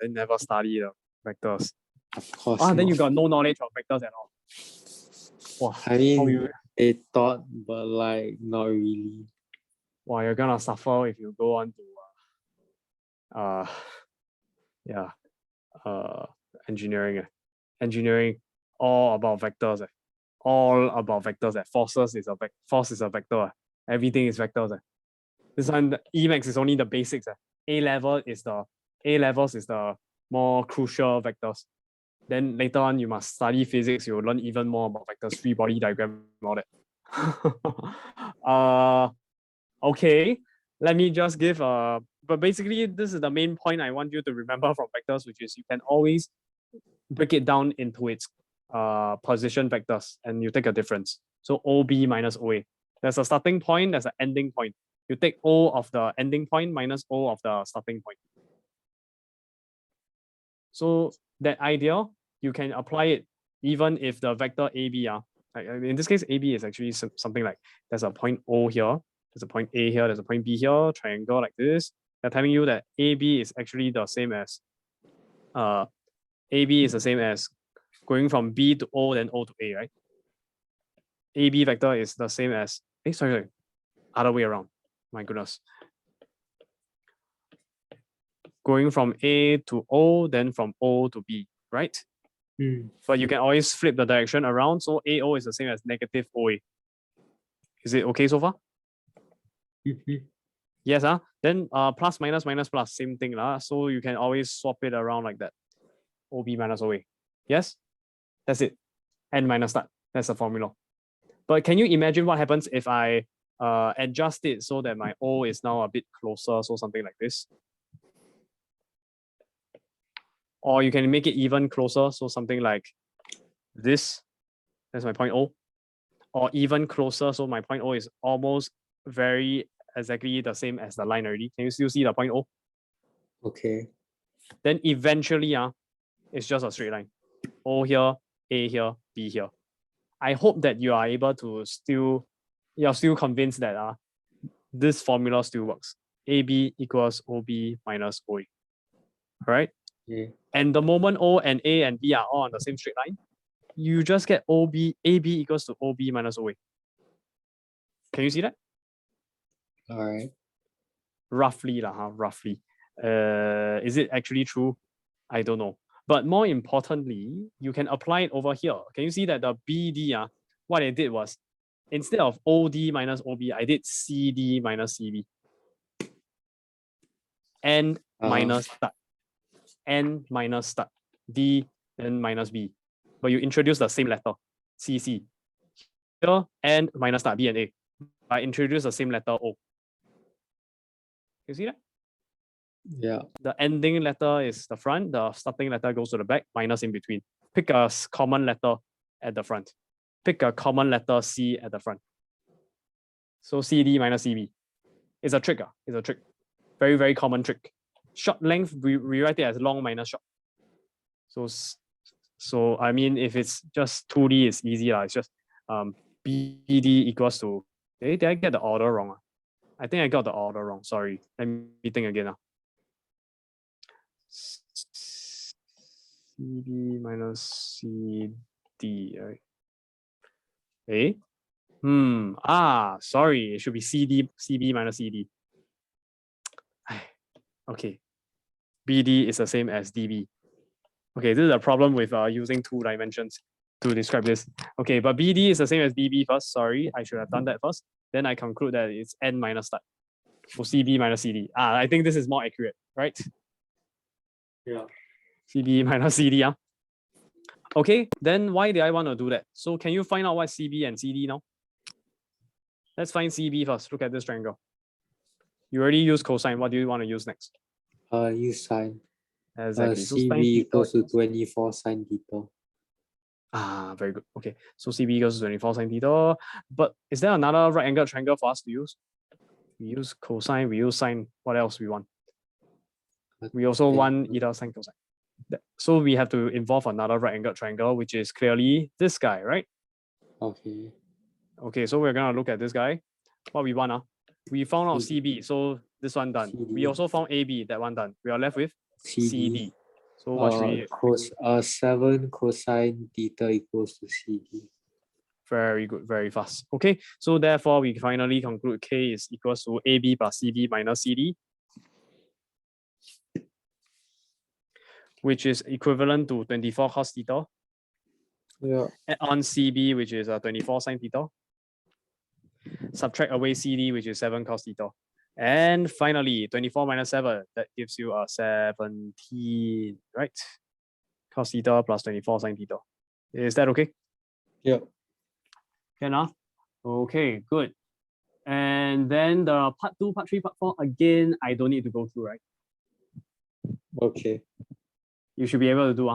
Then never study the vectors. Of course. Then you got no knowledge of vectors at all. Wow. I mean, they thought, but like not really. Wow, you're gonna suffer if you go on to engineering. Engineering, all about vectors. All about vectors. Force is a vector. Everything is vectors. This one, the Emax is only the basics. A levels is the more crucial vectors. Then later on, you must study physics. You'll learn even more about vectors, free body diagram, all that. Okay, let me just give but basically this is the main point I want you to remember from vectors, which is you can always break it down into its position vectors and you take a difference. So OB minus OA. There's a starting point, there's an ending point. You take O of the ending point minus O of the starting point. So that idea, you can apply it even if the vector AB like in this case, AB is actually something like there's a point O here, there's a point A here, there's a point B here, triangle like this. They're telling you that AB is actually the same as AB is the same as going from B to O, then O to A, right? AB vector is the same as sorry, other way around. My goodness. going from A to O, then from O to B, right? But you can always flip the direction around. So AO is the same as negative OA. Is it okay so far? Yes, then plus minus minus plus, same thing. So you can always swap it around like that. OB minus OA. Yes? That's it. N minus start. That's the formula. But can you imagine what happens if I adjust it so that my O is now a bit closer, so something like this? Or you can make it even closer, so something like this. That's my point O. Or even closer, so my point O is almost very exactly the same as the line already. Can you still see the point O? Okay. Then eventually, it's just a straight line. O here, A here, B here. I hope that you are able to you're still convinced that this formula still works. AB equals OB minus OA. All right? Yeah. And the moment O and A and B are all on the same straight line, you just get AB equals to OB minus OA. Can you see that? All right. Roughly, roughly. Is it actually true? I don't know. But more importantly, you can apply it over here. Can you see that the BD, what I did was, instead of OD minus OB, I did CD minus CB. N minus start. N minus start. D, then minus B. But you introduce the same letter, CC. Here, N minus start, B and A. I introduce the same letter, O. You see that? Yeah. The ending letter is the front, the starting letter goes to the back, minus in between. Pick a common letter at the front. Pick a common letter C at the front. So CD minus CB. It's a trick. It's a trick. Very, very common trick. Short length, we write it as long minus short. So I mean, if it's just 2D, it's easy. It's just BD equals to, did I get the order wrong? I think I got the order wrong. Sorry. Let me think again. CB minus CD, right? Sorry. It should be CB minus CD. Okay. BD is the same as DB. Okay, this is a problem with using 2 dimensions to describe this. Okay, but BD is the same as DB first. Sorry, I should have done that first. Then I conclude that it's N minus start. So CB minus CD. I think this is more accurate, right? Yeah. CB minus CD. Okay, then why did I want to do that? So can you find out what CB and CD now? Let's find CB first. Look at this triangle. You already used cosine. What do you want to use next? Use sine. Exactly. So CB equals to 24 sine theta. Very good. Okay, so CB equals to 24 sine theta. But is there another right angle triangle for us to use? We use cosine, we use sine. What else we want? We also want either sine cosine. So we have to involve another right angle triangle, which is clearly this guy, right? Okay. Okay, so we're gonna look at this guy. What we want, we found out CB, so this one done. CD. We also found AB, that one done. We are left with CD. So what should we? 7 cosine theta equals to CD. Very good, very fast. Okay, so therefore we finally conclude K is equals to AB plus CB minus CD, which is equivalent to 24 cos theta. Yeah. Add on CB, which is 24 sin theta. Subtract away CD, which is 7 cos theta. And finally, 24 minus 7, that gives you a 17, right? Cos theta plus 24 sin theta. Is that okay? Yeah. Can Okay, good. And then the part 2, part 3, part 4, again, I don't need to go through, right? Okay. You should be able to do.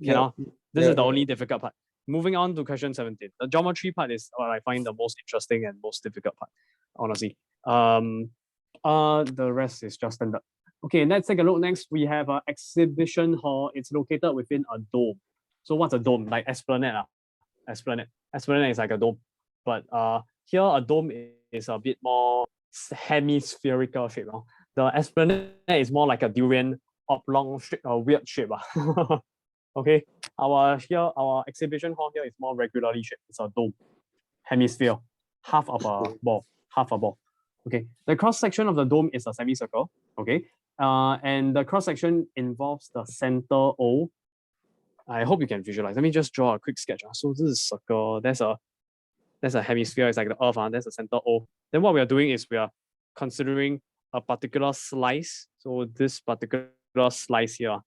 Yeah. This is the only difficult part. Moving on to question 17. The geometry part is what I find the most interesting and most difficult part, honestly. The rest is just standard. Okay, let's take a look next. We have an exhibition hall. It's located within a dome. So what's a dome? Like Esplanade. Esplanade is like a dome. But here a dome is a bit more hemispherical shape. The Esplanade is more like a durian oblong shape, weird shape. Okay, our exhibition hall here is more regularly shaped. It's a dome, hemisphere, half of a ball. Okay, the cross section of the dome is a semicircle. Okay, and the cross section involves the center O. I hope you can visualize. Let me just draw a quick sketch. So this is circle. There's a hemisphere. It's like the Earth. There's a center O. Then what we are doing is we are considering a particular slice. So this particular slice here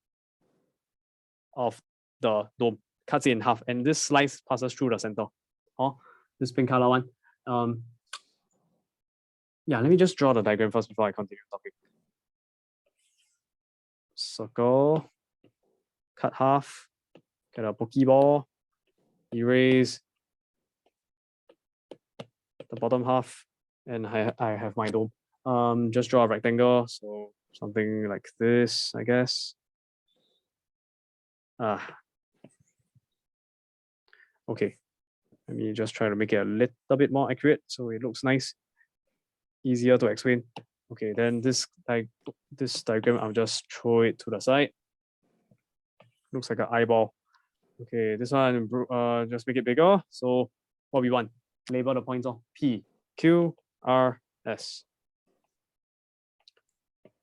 of the dome cuts it in half, and this slice passes through the center. Oh, this pink color one. Yeah, let me just draw the diagram first before I continue talking. Circle, cut half, get a pokeball, erase the bottom half, and I have my dome. Just draw a rectangle, so something like this, I guess. Okay, let me just try to make it a little bit more accurate so it looks nice, easier to explain. Okay, then this diagram, I'll just throw it to the side. Looks like an eyeball. Okay, this one, just make it bigger. So what we want, label the points on P, Q, R, S.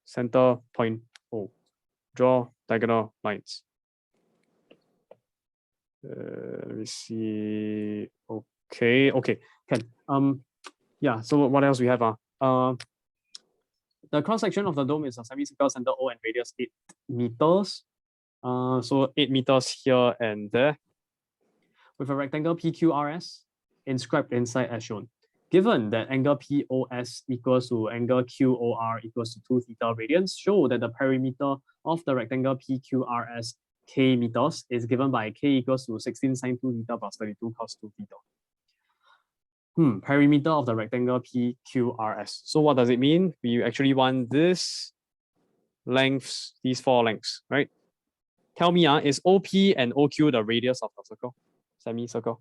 Center point O. Draw diagonal lines. Let me see. Okay, can. Yeah, so what else we have? The cross section of the dome is a semicircle, center O, and radius 8 meters. So 8 meters here and there, with a rectangle PQRS inscribed inside as shown. Given that angle POS equals to angle QOR equals to 2 theta radians, show that the perimeter of the rectangle PQRS k meters is given by k equals to 16 sine 2 theta plus 32 cos 2 theta. Perimeter of the rectangle PQRS. So what does it mean? We actually want this lengths, these 4 lengths, right? Tell me, is OP and OQ the radius of the circle, semicircle?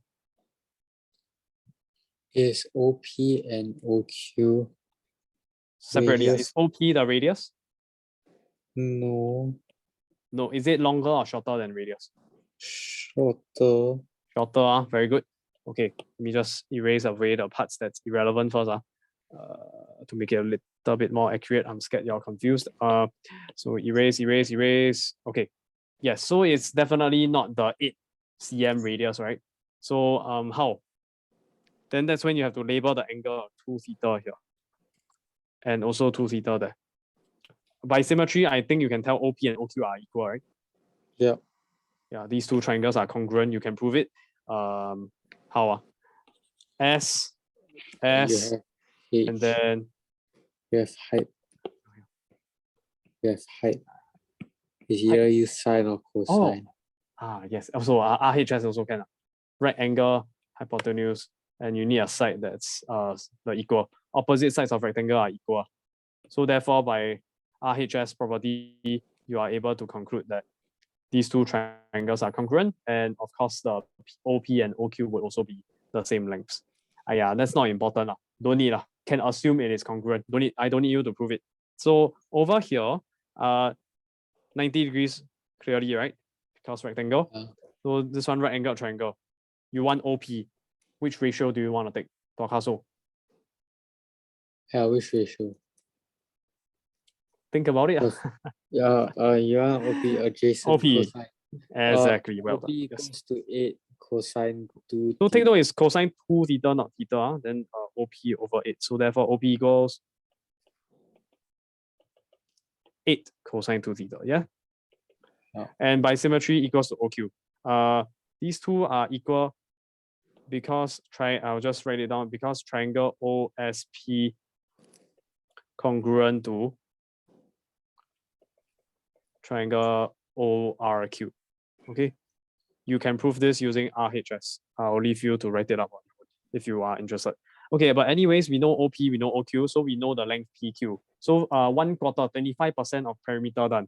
Is OP and OQ Separately, radius? is OP the radius? No, No, is it longer or shorter than radius? shorter. Shorter, very good. Okay, let me just erase away the parts that's irrelevant first, to make it a little bit more accurate. I'm scared you're confused. So erase. Okay, yes, so it's definitely not the 8 cm radius, right? So how? Then that's when you have to label the angle of 2 theta here, and also 2 theta there. By symmetry, I think you can tell OP and OQ are equal, right? Yeah. Yeah, these 2 triangles are congruent. You can prove it. How? S, You have H. and then you have height. You have height. Is either use sine or cosine. Yes. Also, RHS also can. Right angle, hypotenuse, and you need a side that's the equal. Opposite sides of rectangle are equal. So therefore, by RHS property, you are able to conclude that these 2 triangles are congruent, and of course, the OP and OQ would also be the same lengths. Yeah, that's not important. Don't need. Can assume it is congruent. I don't need you to prove it. So over here, 90 degrees clearly, right? Because rectangle. So this one right angle triangle. You want OP. Which ratio do you want to take? Picasso. Yeah, which ratio? Think about it. Yeah, you want OP adjacent OP. cosine. Exactly. Well OP done. equals Yes. to 8 cosine 2. So take note is cosine 2 theta, not theta. Then OP over 8. So therefore OP equals 8 cosine 2 theta. Yeah. And by symmetry equals to OQ. These 2 are equal because I'll just write it down, because triangle OSP congruent to triangle ORQ. Okay. You can prove this using RHS. I'll leave you to write it up if you are interested. Okay, but anyways, we know OP, we know OQ, so we know the length PQ. So 1/4, 25% of perimeter done.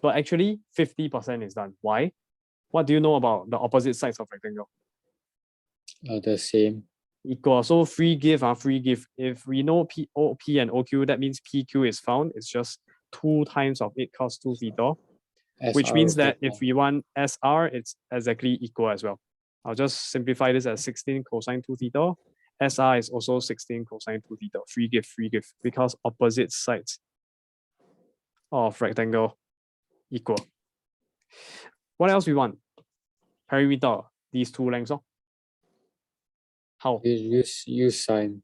But actually 50% is done. Why? What do you know about the opposite sides of rectangle? The same. Equal. So free give. If we know OP and OQ, that means PQ is found. It's just 2 times of 8 cos 2 theta. Which means that if we want SR, it's exactly equal as well. I'll just simplify this as 16 cosine 2 theta SR is also 16 cosine 2 theta. Free gift, because opposite sides of rectangle equal. What else we want? Perimeter, these two lengths. Oh. How? Use sine.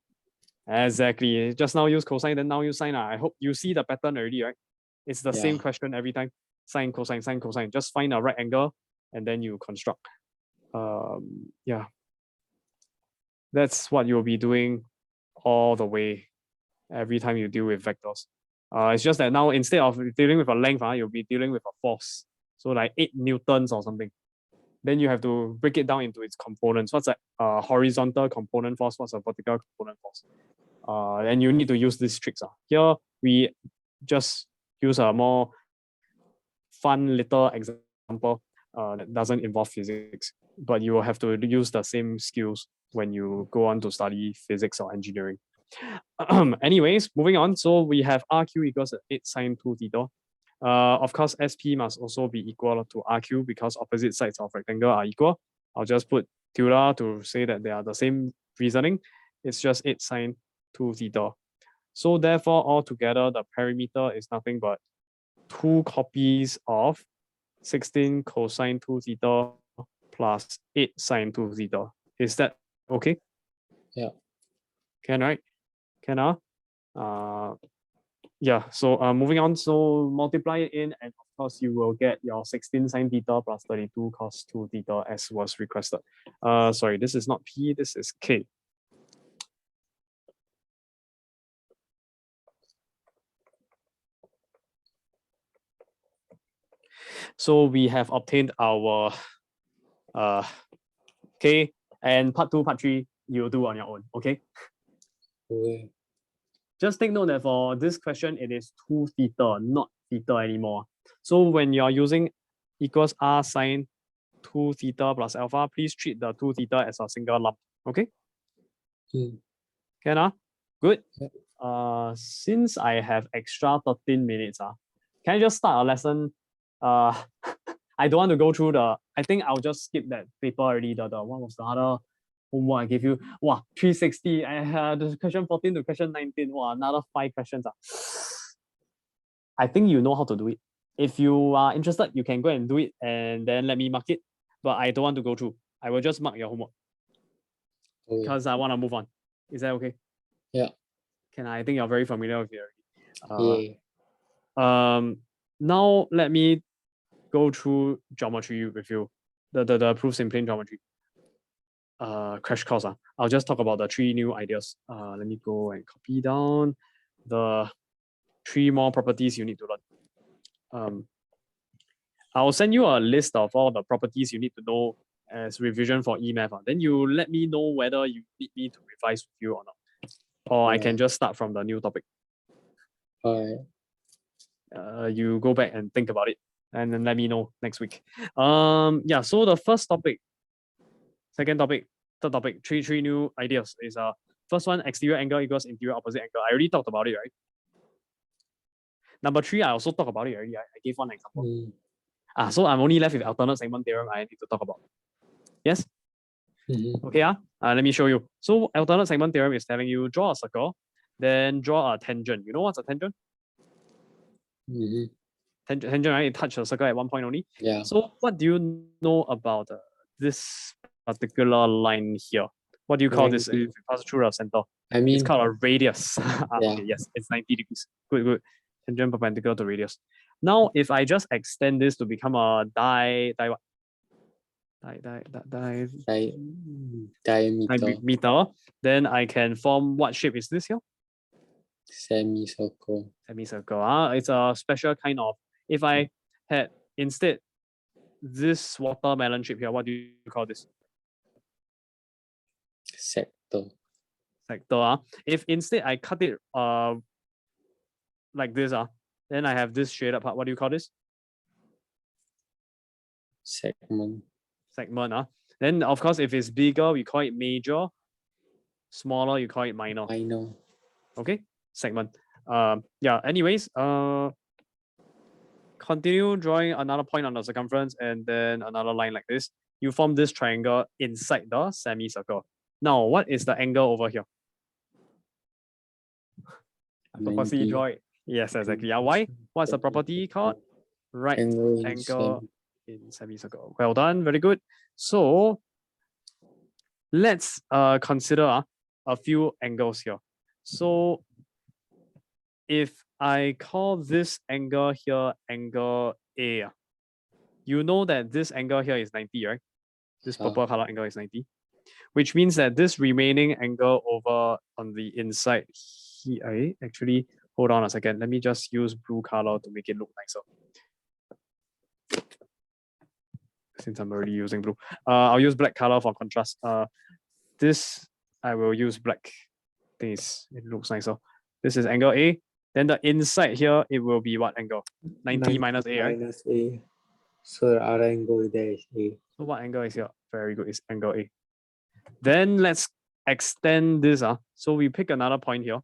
Exactly. Just now use cosine, then now use sine. I hope you see the pattern already, right? It's the same Yeah. question every time. Sine, cosine, sine, cosine. Just find a right angle and then you construct. Yeah. That's what you'll be doing all the way every time you deal with vectors. It's just that now instead of dealing with a length, you'll be dealing with a force. So like 8 newtons or something. Then you have to break it down into its components. What's a horizontal component force? What's a vertical component force? And you need to use these tricks. Here we just use a more fun little example that doesn't involve physics, but you will have to use the same skills when you go on to study physics or engineering. Anyways, moving on. So we have RQ equals 8 sine 2 theta. Of course, SP must also be equal to RQ because opposite sides of rectangle are equal. I'll just put tilde to say that they are the same reasoning. It's just 8 sine 2 theta. So therefore, altogether, the perimeter is nothing but 2 copies of 16 cosine 2 theta plus 8 sine 2 theta. Is that okay? Yeah. Can, right? Can, yeah, so moving on, so multiply it in, and of course you will get your 16 sine theta plus 32 cos 2 theta as was requested. Sorry, this is not P, this is K. So we have obtained our K, and part 2, part 3, you'll do on your own, okay? Okay. Just take note that for this question, it is 2 theta, not theta anymore. So when you're using equals R sine 2 theta plus alpha, please treat the 2 theta as a single lump, okay? Can, good. Since I have extra 13 minutes, can I just start a lesson? I don't want to go through I think I'll just skip that paper already. The what was the other homework I gave you? Wow, 360. I had question 14 to question 19. Wow, another 5 questions. I think you know how to do it. If you are interested, you can go and do it and then let me mark it. But I don't want to go through. I will just mark your homework because I want to move on. Is that okay? Yeah. I think you're very familiar with it already. Yeah. Now let me go through geometry with you. The proofs in plane geometry. Crash course. I'll just talk about the 3 new ideas. Let me go and copy down the 3 more properties you need to learn. I'll send you a list of all the properties you need to know as revision for EMath. Then you let me know whether you need me to revise with you or not. Or I can just start from the new topic. You go back and think about it and then let me know next week. Yeah, so the first topic, second topic, third topic, three new ideas is first one, exterior angle equals interior opposite angle. I already talked about it, right? Number 3, I also talked about it already. I gave one example. So I'm only left with alternate segment theorem I need to talk about. Yes? Okay, let me show you. So alternate segment theorem is telling you draw a circle, then draw a tangent. You know what's a tangent? Tangent, right? It touches the circle at one point only. Yeah. So what do you know about this particular line here? What do you call this if it passes through the center? I mean, it's called a radius. Yeah. Okay, yes, it's 90 degrees. Good. Tangent perpendicular to radius. Now, if I just extend this to become a diameter, then I can form what shape is this here? Semicircle. Semicircle. It's a special kind of. If I had instead this watermelon shape here, what do you call this? Sector. Sector. If instead I cut it like this, then I have this shaded part. What do you call this? Segment. Segment. Then of course, if it's bigger, we call it major. Smaller, you call it minor. Minor. Okay, segment. Yeah. Anyways, continue drawing another point on the circumference and then another line like this. You form this triangle inside the semicircle. Now, what is the angle over here? I purposely 90. draw it. Yes, exactly. Why? What's the property called? Right Angle in angle in semicircle. Well done, very good. So let's consider a few angles here. So if I call this angle here angle A, you know that this angle here is 90, right? This purple color angle is 90, which means that this remaining angle over on the inside here, actually, hold on a second. Let me just use blue color to make it look nicer. Since I'm already using blue, I'll use black color for contrast. This I will use black. I think it looks nicer. This is angle A. Then the inside here, it will be what angle? 90 minus A, right? Minus A. So the other angle there is A. So what angle is here? Very good, it's angle A. Then let's extend this. So we pick another point here.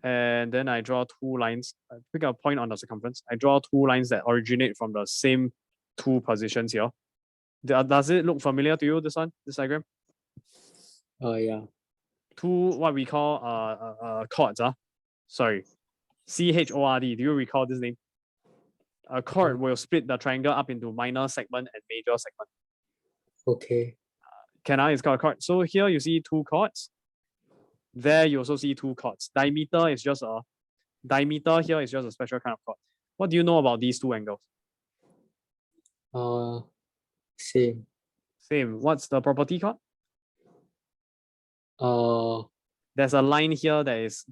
And then I draw two lines. I pick a point on the circumference. I draw two lines that originate from the same two positions here. Does it look familiar to you, this one, this diagram? Yeah. Two, what we call chords. Sorry, CHORD. Do you recall this name? A chord will split the triangle up into minor segment and major segment. Okay. It's called a chord. So here you see two chords. There you also see two chords. Diameter here is just a special kind of chord. What do you know about these two angles? Same. Same. What's the property called? There's a line here that's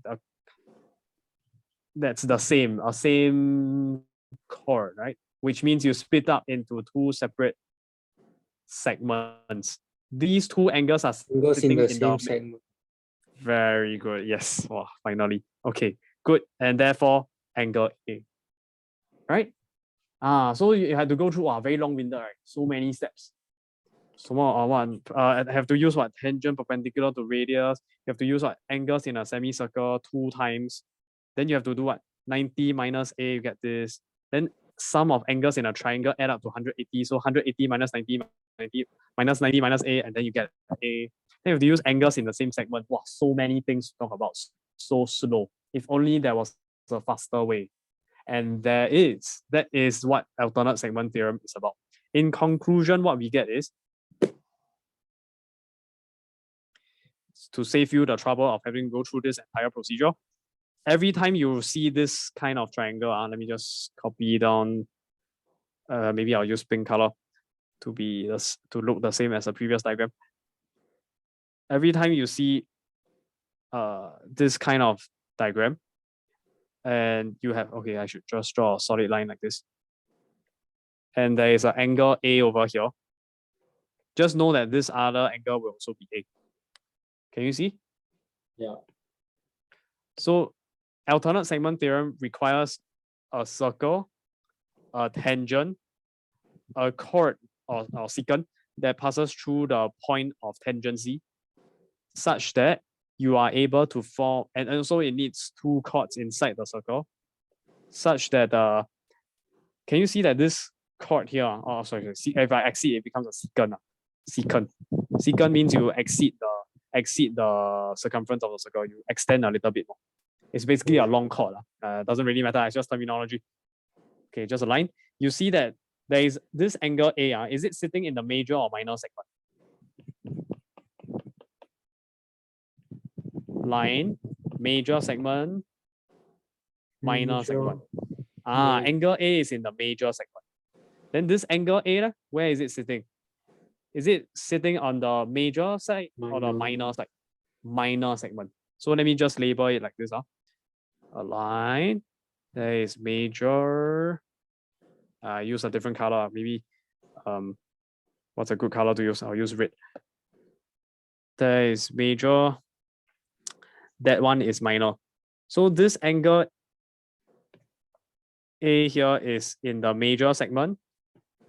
the same chord, right? Which means you split up into two separate segments. These two angles are angles in sitting the in same segment. Very good. Yes. Wow, finally. Okay, good. And therefore, angle A. Right? So you had to go through a very long-winded, right? So many steps. So have to use what? Tangent perpendicular to radius. You have to use what? Angles in a semicircle 2 times. Then you have to do what? 90 minus A, you get this. Then sum of angles in a triangle add up to 180. So 180 minus 90 minus 90 minus A, and then you get A. Then you have to use angles in the same segment. Wow, so many things to talk about. So slow. If only there was a faster way. And that is what alternate segment theorem is about. In conclusion, what we get is, to save you the trouble of having to go through this entire procedure, every time you see this kind of triangle, let me just copy down. Maybe I'll use pink color to look the same as the previous diagram. Every time you see this kind of diagram, and you have, okay, I should just draw a solid line like this. And there is an angle A over here. Just know that this other angle will also be A. Can you see? Yeah. So alternate segment theorem requires a circle, a tangent, a chord or secant that passes through the point of tangency, such that you are able to form, and also it needs two chords inside the circle, such that can you see that this chord here, sorry, if I exceed, it becomes a secant. Secant means you exceed the circumference of the circle, you extend a little bit more. It's basically a long chord. Doesn't really matter, it's just terminology. Okay, just a line. You see that there is this angle A. Is it sitting in the major or minor segment? Line, major segment, minor segment. Angle A is in the major segment. Then this angle A, where is it sitting? Is it sitting on the major side or the minor side? Minor segment. So let me just label it like this. A line, there is major. Use a different color. Maybe what's a good color to use? I'll use red. There is major. That one is minor. So this angle A here is in the major segment.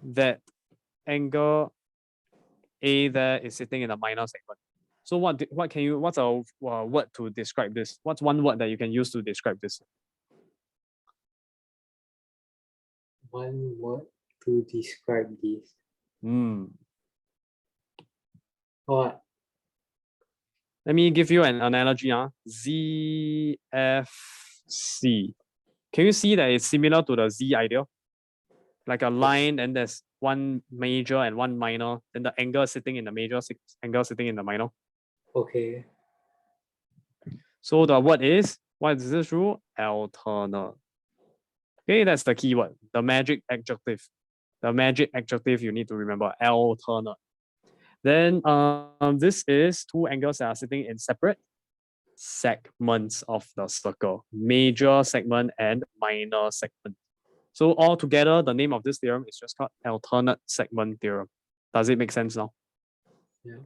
That angle A there is sitting in the minor segment. So what's a word to describe this? What's one word that you can use to describe this? One word to describe this. Hmm. What? Let me give you an analogy. ZFC. Can you see that it's similar to the Z ideal? Like a line, and there's one major and one minor, then the angle sitting in the major, angle sitting in the minor. Okay. So the word is, what is this rule? Alternate. Okay, that's the keyword, the magic adjective. The magic adjective you need to remember, alternate. Then this is two angles that are sitting in separate segments of the circle, major segment and minor segment. So all together, the name of this theorem is just called alternate segment theorem. Does it make sense now? Yeah.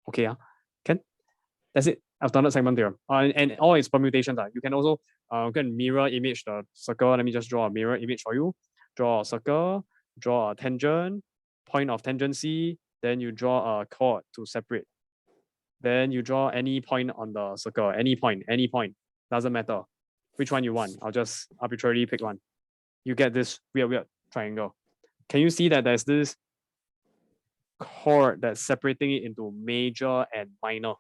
Okay, can? That's it. Alternate segment theorem. And all its permutations. You can also go and mirror image the circle. Let me just draw a mirror image for you. Draw a circle, draw a tangent, point of tangency, then you draw a chord to separate. Then you draw any point on the circle, any point, doesn't matter which one you want. I'll just arbitrarily pick one. You get this weird triangle. Can you see that there's this chord that's separating it into major and minor?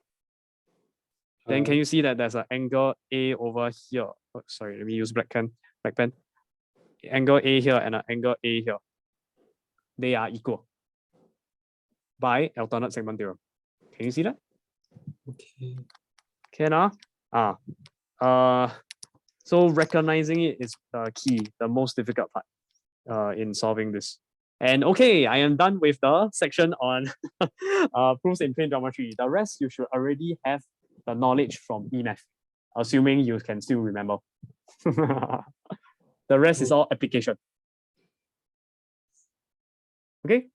Then can you see that there's an angle A over here? Oh, sorry, let me use black pen. Angle A here and an angle A here. They are equal by alternate segment theorem. Can you see that? Okay. Can so recognizing it is the key, the most difficult part in solving this. And okay, I am done with the section on proofs in plane geometry. The rest you should already have the knowledge from E-math, assuming you can still remember. The rest is all application. Okay?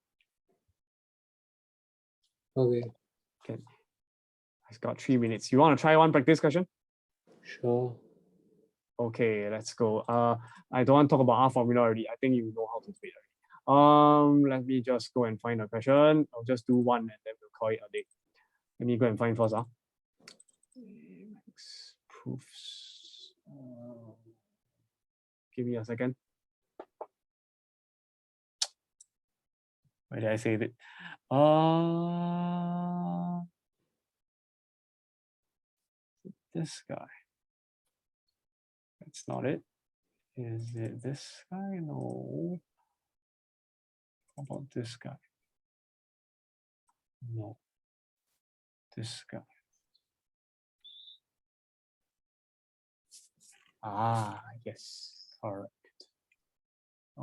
Okay. Okay. I've got 3 minutes. You want to try one practice question? Sure. Okay, let's go. I don't want to talk about R formula already. I think you know how to do it already. Let me just go and find a question. I'll just do one and then we'll call it a day. Let me go and find first. Max proofs. Give me a second. Where did I save it? This guy. That's not it. Is it this guy? No. How about this guy? No. This guy. Yes. Correct.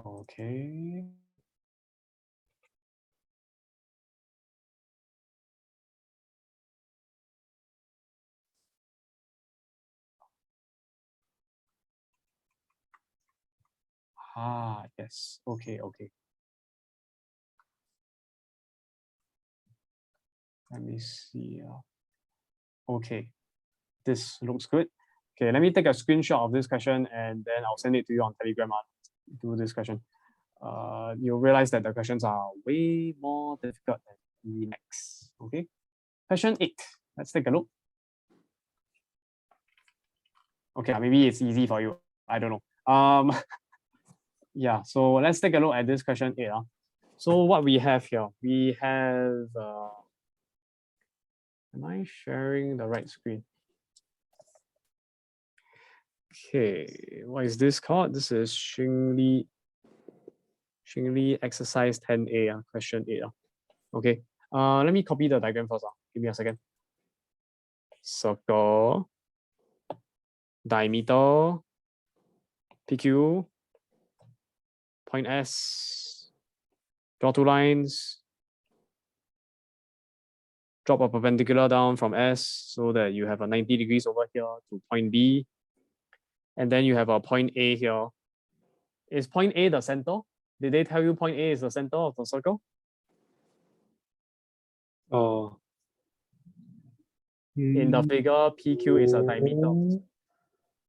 Okay. Yes. Okay. Let me see. Okay. This looks good. Okay, let me take a screenshot of this question and then I'll send it to you on Telegram. Do this question. You'll realize that the questions are way more difficult than Emacs. Okay. Question 8. Let's take a look. Okay, maybe it's easy for you. I don't know. Yeah, so let's take a look at this question 8. So what we have here, we have, am I sharing the right screen? Okay, what is this called? This is Xingli exercise 10A, question 8. Okay, let me copy the diagram first. Give me a second. Circle, diameter, PQ, point S, draw 2 lines, drop a perpendicular down from S so that you have a 90 degrees over here to point B. And then you have a point A here. Is point A the center? Did they tell you point A is the center of the circle? In the figure, PQ is a diameter.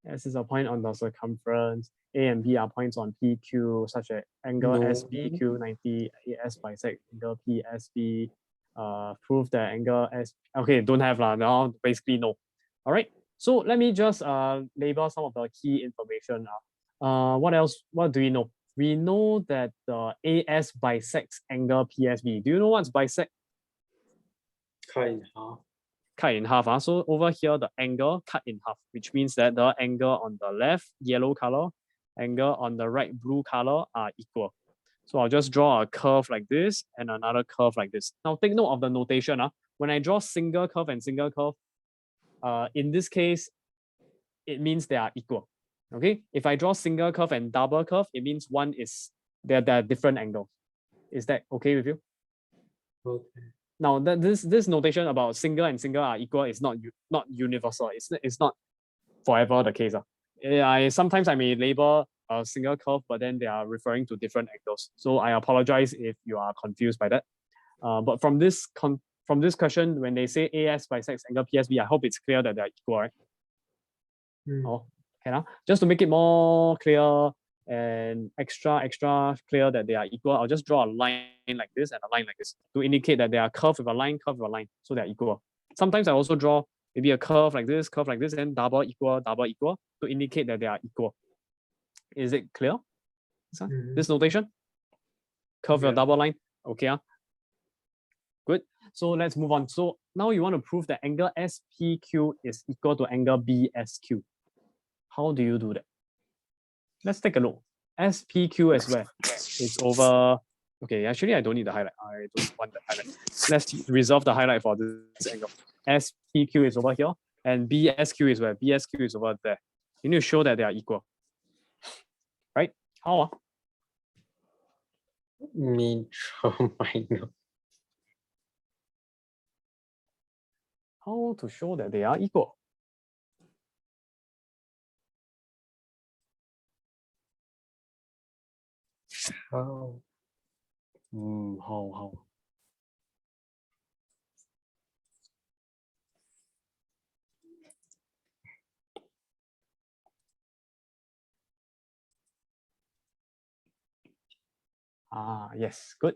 S is a point on the circumference. A and B are points on PQ, such as angle SPQ 90, AS bisect angle PSB. Prove that angle S. Okay, don't have now. Basically no. All right. So let me just label some of the key information. What else? What do we know? We know that the AS bisects angle PSB. Do you know what's bisect? cut in half. Cut in half. So over here, the angle cut in half, which means that the angle on the left, yellow color, angle on the right, blue color are equal. So I'll just draw a curve like this and another curve like this. Now take note of the notation. When I draw single curve and single curve, in this case, it means they are equal. Okay, if I draw single curve and double curve, it means one is they're different angles. Is that okay with you? Okay. Now that this notation about single and single are equal is not universal. It's not forever the case. Sometimes I may label a single curve, but then they are referring to different angles. So I apologize if you are confused by that. But from this question, when they say AS bisects angle PSB, I hope it's clear that they are equal, right? Oh, okay, now just to make it more clear and extra clear that they are equal, I'll just draw a line like this and a line like this to indicate that they are curve with a line, so they're equal. Sometimes I also draw maybe a curve like this, and double equal to indicate that they are equal. Is it clear? This notation? Curve with a double line. Okay. Good. So let's move on. So now you want to prove that angle SPQ is equal to angle BSQ. How do you do that? Let's take a look. SPQ is where? It's over. Okay, actually, I don't need the highlight. I don't want the highlight. Let's reserve the highlight for this angle. SPQ is over here, and BSQ is where? BSQ is over there. You need to show that they are equal. Right? How? Major, minor. How to show that they are equal? How? How? Yes, good.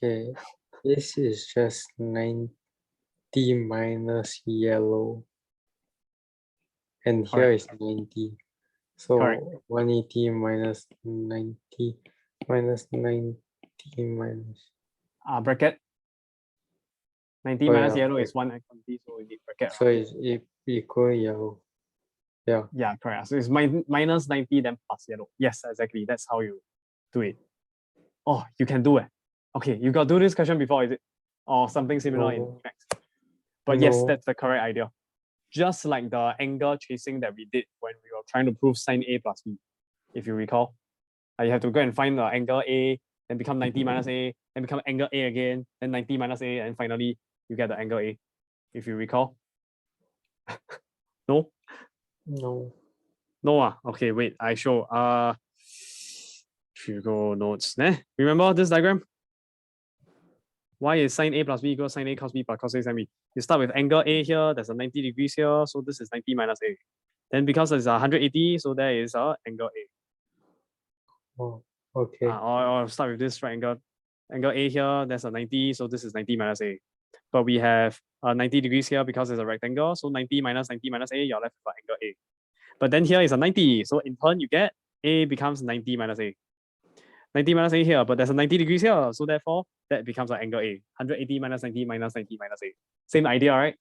Okay, this is just 90 minus yellow. And here is 90. So Correct. 180 minus 90 minus 90 minus. Bracket. 90 minus yellow is 120, so we need bracket. So it's equal yellow. Yeah. Yeah, correct. So it's minus 90 then plus yellow. Yes, exactly. That's how you do it. Oh, you can do it. Okay, you got to do this question before, is it? Or something similar in maths. But yes, that's the correct idea. Just like the angle chasing that we did when we were trying to prove sine A plus B, if you recall. You have to go and find the angle A, then become 90 minus A, then become angle A again, then 90 minus A, and finally you get the angle A, if you recall. No? No. No, okay, wait, I show. Hugo notes. Remember this diagram? Why is sine A plus B equals sine A cos B plus cos A sine B? You start with angle A here, there's a 90 degrees here, so this is 90 minus A. Then because it's 180, so there is angle A. Oh, okay. Or start with this right angle. Angle A here, there's a 90, so this is 90 minus A. But we have 90 degrees here because it's a rectangle, so 90 minus A, you're left with angle A. But then here is a 90, so in turn you get A becomes 90 minus A. 90 minus A here, but there's a 90 degrees here, so therefore that becomes an angle A. 180 minus 90 minus 90 minus A. Same idea, right?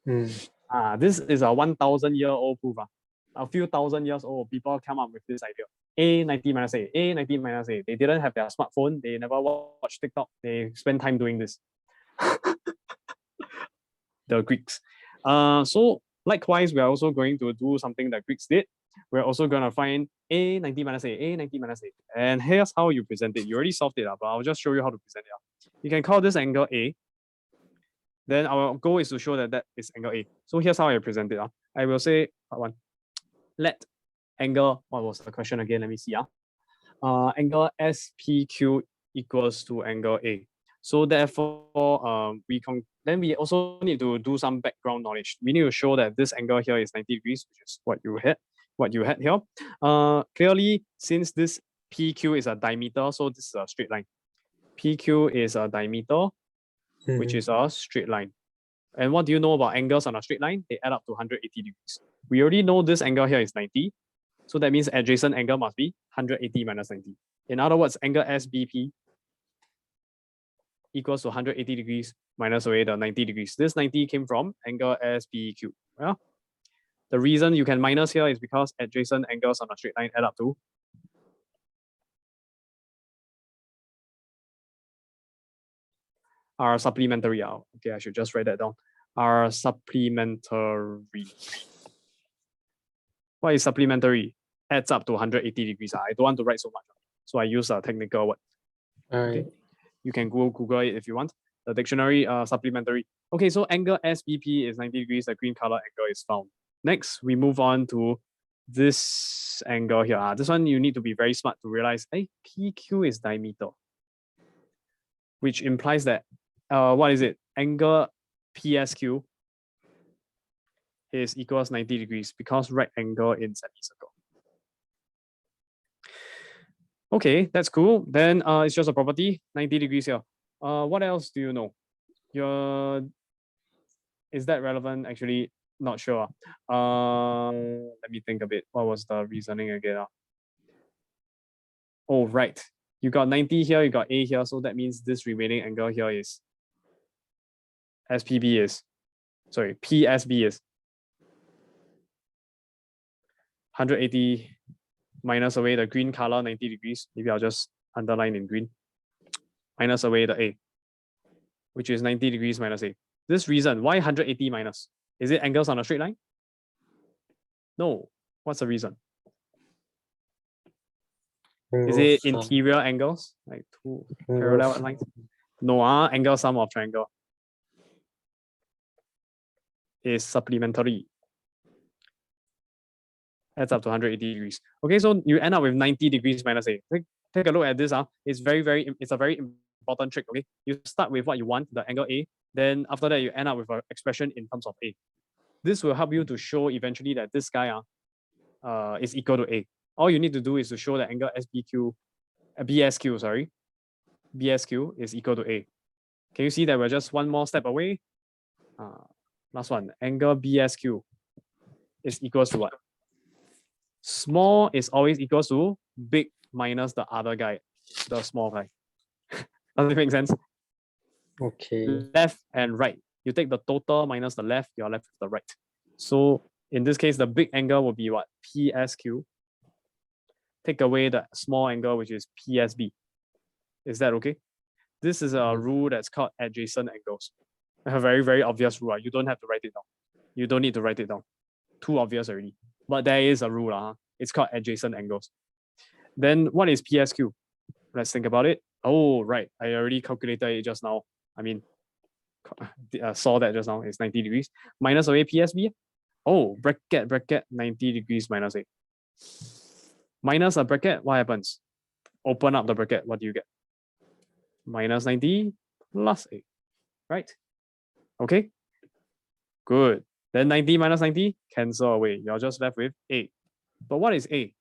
This is a 1,000-year-old proof. A few thousand years old, people come up with this idea. A 90 minus A, A 90 minus A. They didn't have their smartphone, they never watched TikTok, they spend time doing this. The Greeks. So likewise, we are also going to do something that Greeks did. We're also going to find A 90 minus A, A 90 minus A. And here's how you present it. You already solved it, but I'll just show you how to present it. You can call this angle A. Then our goal is to show that that is angle A. So here's how I present it. I will say, part one, let angle, what was the question again? Let me see. Angle SPQ equals to angle A. So therefore, we also need to do some background knowledge. We need to show that this angle here is 90 degrees, which is what you had here. Clearly, since this PQ is a diameter, so this is a straight line. PQ is a diameter, which is a straight line. And what do you know about angles on a straight line? They add up to 180 degrees. We already know this angle here is 90. So that means adjacent angle must be 180 minus 90. In other words, angle SBP equals to 180 degrees minus away the 90 degrees. This 90 came from angle SBQ. Well, the reason you can minus here is because adjacent angles on a straight line add up to are supplementary. Okay, I should just write that down. Are supplementary. What is supplementary? Adds up to 180 degrees. I don't want to write so much, so I use a technical word. Okay, you can Google it if you want. The dictionary supplementary. Okay, so angle SBP is 90 degrees. The green color angle is found. Next, we move on to this angle here. This one you need to be very smart to realize, hey, PQ is diameter, which implies that what is it? Angle PSQ is equals 90 degrees because right angle in semicircle. Okay, that's cool. Then it's just a property, 90 degrees here. What else do you know? Is that relevant? Actually, not sure. Let me think a bit. What was the reasoning again? Oh, right. You got 90 here, you got A here, so that means this remaining angle here is PSB is 180 minus away the green color 90 degrees. Maybe I'll just underline in green. Minus away the A, which is 90 degrees minus A. This reason, why 180 minus? Is it angles on a straight line? No. What's the reason? Is it interior angles? Like two parallel lines? No, angle sum of triangle is supplementary. Adds up to 180 degrees. Okay, so you end up with 90 degrees minus A. Take a look at this. It's a very important trick. Okay, you start with what you want, the angle A. Then after that, you end up with an expression in terms of A. This will help you to show eventually that this guy is equal to A. All you need to do is to show that angle BSQ is equal to A. Can you see that we're just one more step away? Last one, angle BSQ is equals to what? Small is always equals to big minus the other guy, the small guy. Does it make sense? Okay. Left and right. You take the total minus the left, you're left with the right. So in this case, the big angle will be what? PSQ. Take away the small angle, which is PSB. Is that okay? This is a rule that's called adjacent angles. A very, very obvious rule. You don't have to write it down. You don't need to write it down. Too obvious already. But there is a rule. It's called adjacent angles. Then what is PSQ? Let's think about it. Oh, right. I already calculated it just now. I mean, saw that just now. It's 90 degrees. Minus away PSB. Oh, bracket 90 degrees minus A. Minus a bracket, what happens? Open up the bracket. What do you get? Minus 90 plus A. Right? Okay. Good. Then 90 minus 90, cancel away. You're just left with A. But what is A?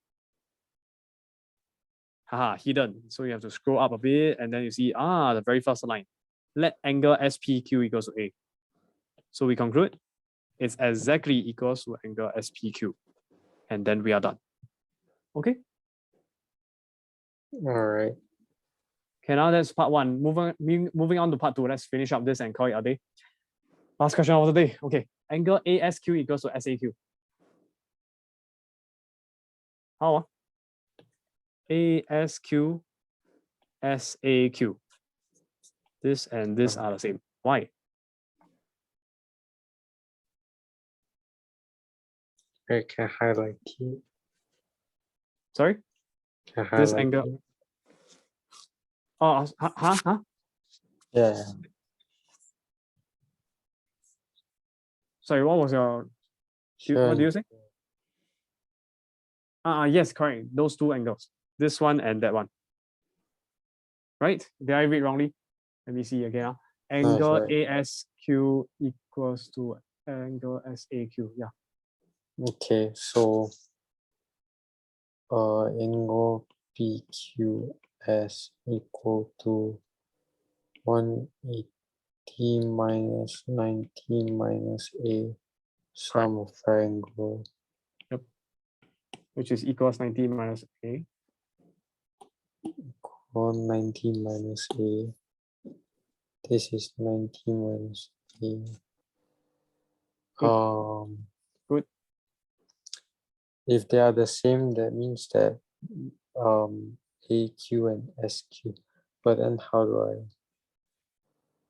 Haha, hidden. So you have to scroll up a bit and then you see, the very first line. Let angle SPQ equals to A. So we conclude it's exactly equals to angle SPQ. And then we are done. Okay? All right. Okay, now that's part one. Moving on to part two. Let's finish up this and call it a day. Last question of the day. Okay. Angle ASQ equals to SAQ. How? ASQ, SAQ. This and this are the same. Why? I can highlight it. Sorry? Can This highlight angle. it. Oh, Yeah. Sorry, what was your... What do you say? Yes, correct. Those two angles. This one and that one. Right? Did I read wrongly? Let me see again. Angle ASQ equals to angle SAQ. Yeah. Okay, so angle PQS equal to 180 minus 90 minus A sum of triangle. Yep. which is equals 90 minus A. Or 90 minus A. This is 90 minus A. Good. If they are the same, that means that AQ and SQ. But then how do I?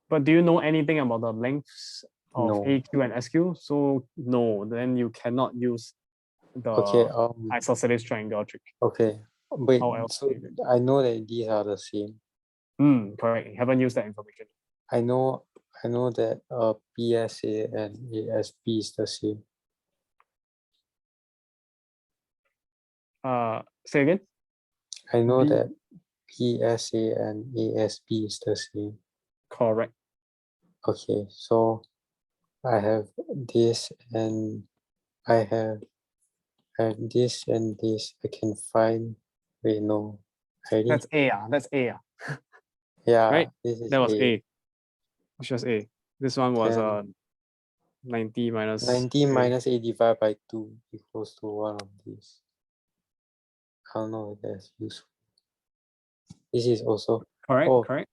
But do you know anything about the lengths of No. AQ and SQ? So no, then you cannot use the Okay. isosceles triangle trick. Okay. Wait. How else So do you do? I know that these are the same. Correct. You haven't used that information. I know that PSA and ASB is the same. Say again. I know B- that PSA and ASB is the same. Correct. Okay, so I have this and I have this and this. I can find. Wait, no. That's A. That's A. Yeah, right? this is That was A. A. It's just A. This one was Then 90 minus 90 A. minus A divided by 2 equals to one of these. I don't know if that's useful. This is also. Correct. Oh, Correct.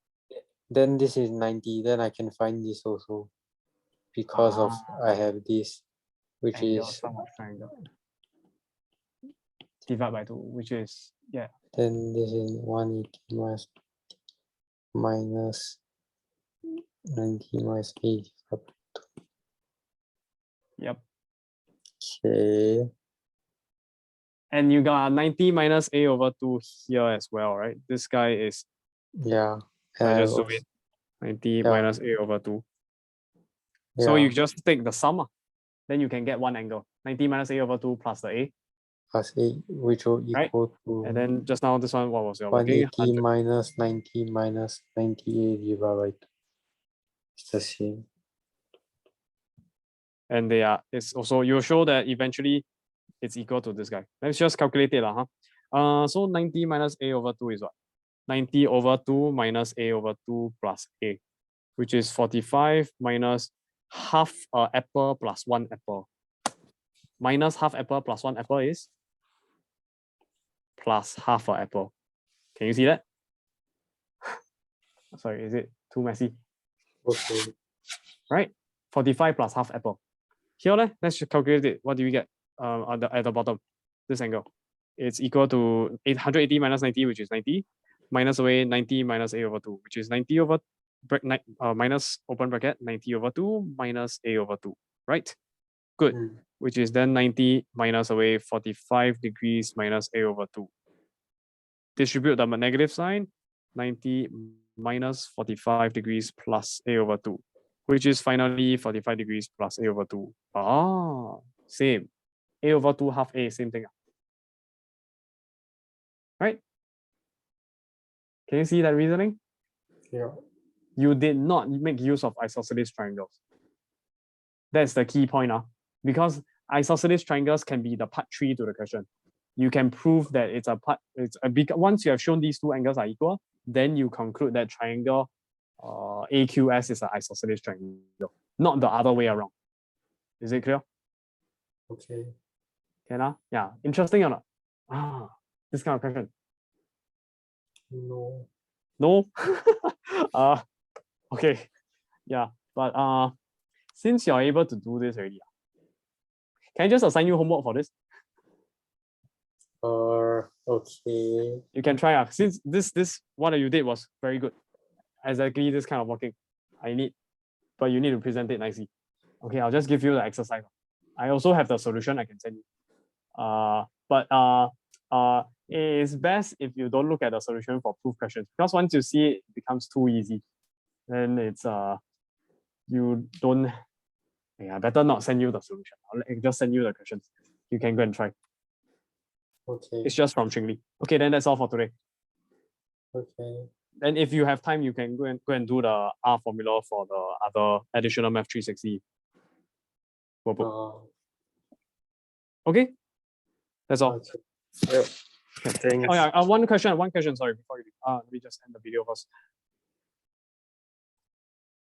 then this is 90. Then I can find this also because of I have this, which And your is sum of triangle. Divide by 2, which is, yeah. then this is 180 minus 90 minus 8. Yep. Okay. And you got 90 minus A over 2 here as well, right? This guy is, Yeah. I just do it. 90 minus A over 2. So you just take the sum, then you can get one angle. 90 minus A over 2 plus the A. Plus 8, which will equal to. And then just now, this one, what was your working? 180 minus 90 minus 98 divided by 2. It's the same. And it's also, you'll show that eventually it's equal to this guy. Let's just calculate it. So 90 minus A over 2 is what? 90 over 2 minus A over 2 plus A, which is 45 minus half apple plus 1 apple. Minus half apple plus 1 apple is plus half an apple. Can you see that? Sorry, is it too messy? Okay. Right? 45 plus half apple. Here, let's just calculate it. What do you get at the bottom? This angle. It's equal to 180 minus 90, which is 90, minus away 90 minus A over 2, which is 90 over minus open bracket 90 over 2 minus A over 2, right? Good. Which is then 90 minus away 45 degrees minus A over 2. Distribute the negative sign, 90 minus 45 degrees plus A over 2, which is finally 45 degrees plus A over 2. Same. A over 2 half A, same thing. Right? Can you see that reasoning? Yeah. You did not make use of isosceles triangles. That's the key point. Because isosceles triangles can be the part 3 to the question. You can prove that once you have shown these two angles are equal, then you conclude that triangle AQS is an isosceles triangle, not the other way around. Is it clear? Okay. Can yeah, interesting or not? This kind of question. No. No? Okay. Yeah, but since you're able to do this already, can I just assign you homework for this? Okay. You can try. Since this what you did was very good. Exactly this kind of working I need, but you need to present it nicely. Okay, I'll just give you the exercise. I also have the solution I can send you. But it is best if you don't look at the solution for proof questions, because once you see it, it becomes too easy. Then it's you don't. Yeah, better not send you the solution. I'll just send you the questions. You can go and try. Okay. It's just from Chingli. Okay, then that's all for today. Okay. Then if you have time, you can go and do the R formula for the other additional math 360 workbook. Okay, that's all. Okay. Yep. Thanks. Oh yeah, one question. Sorry, before you let me just end the video first.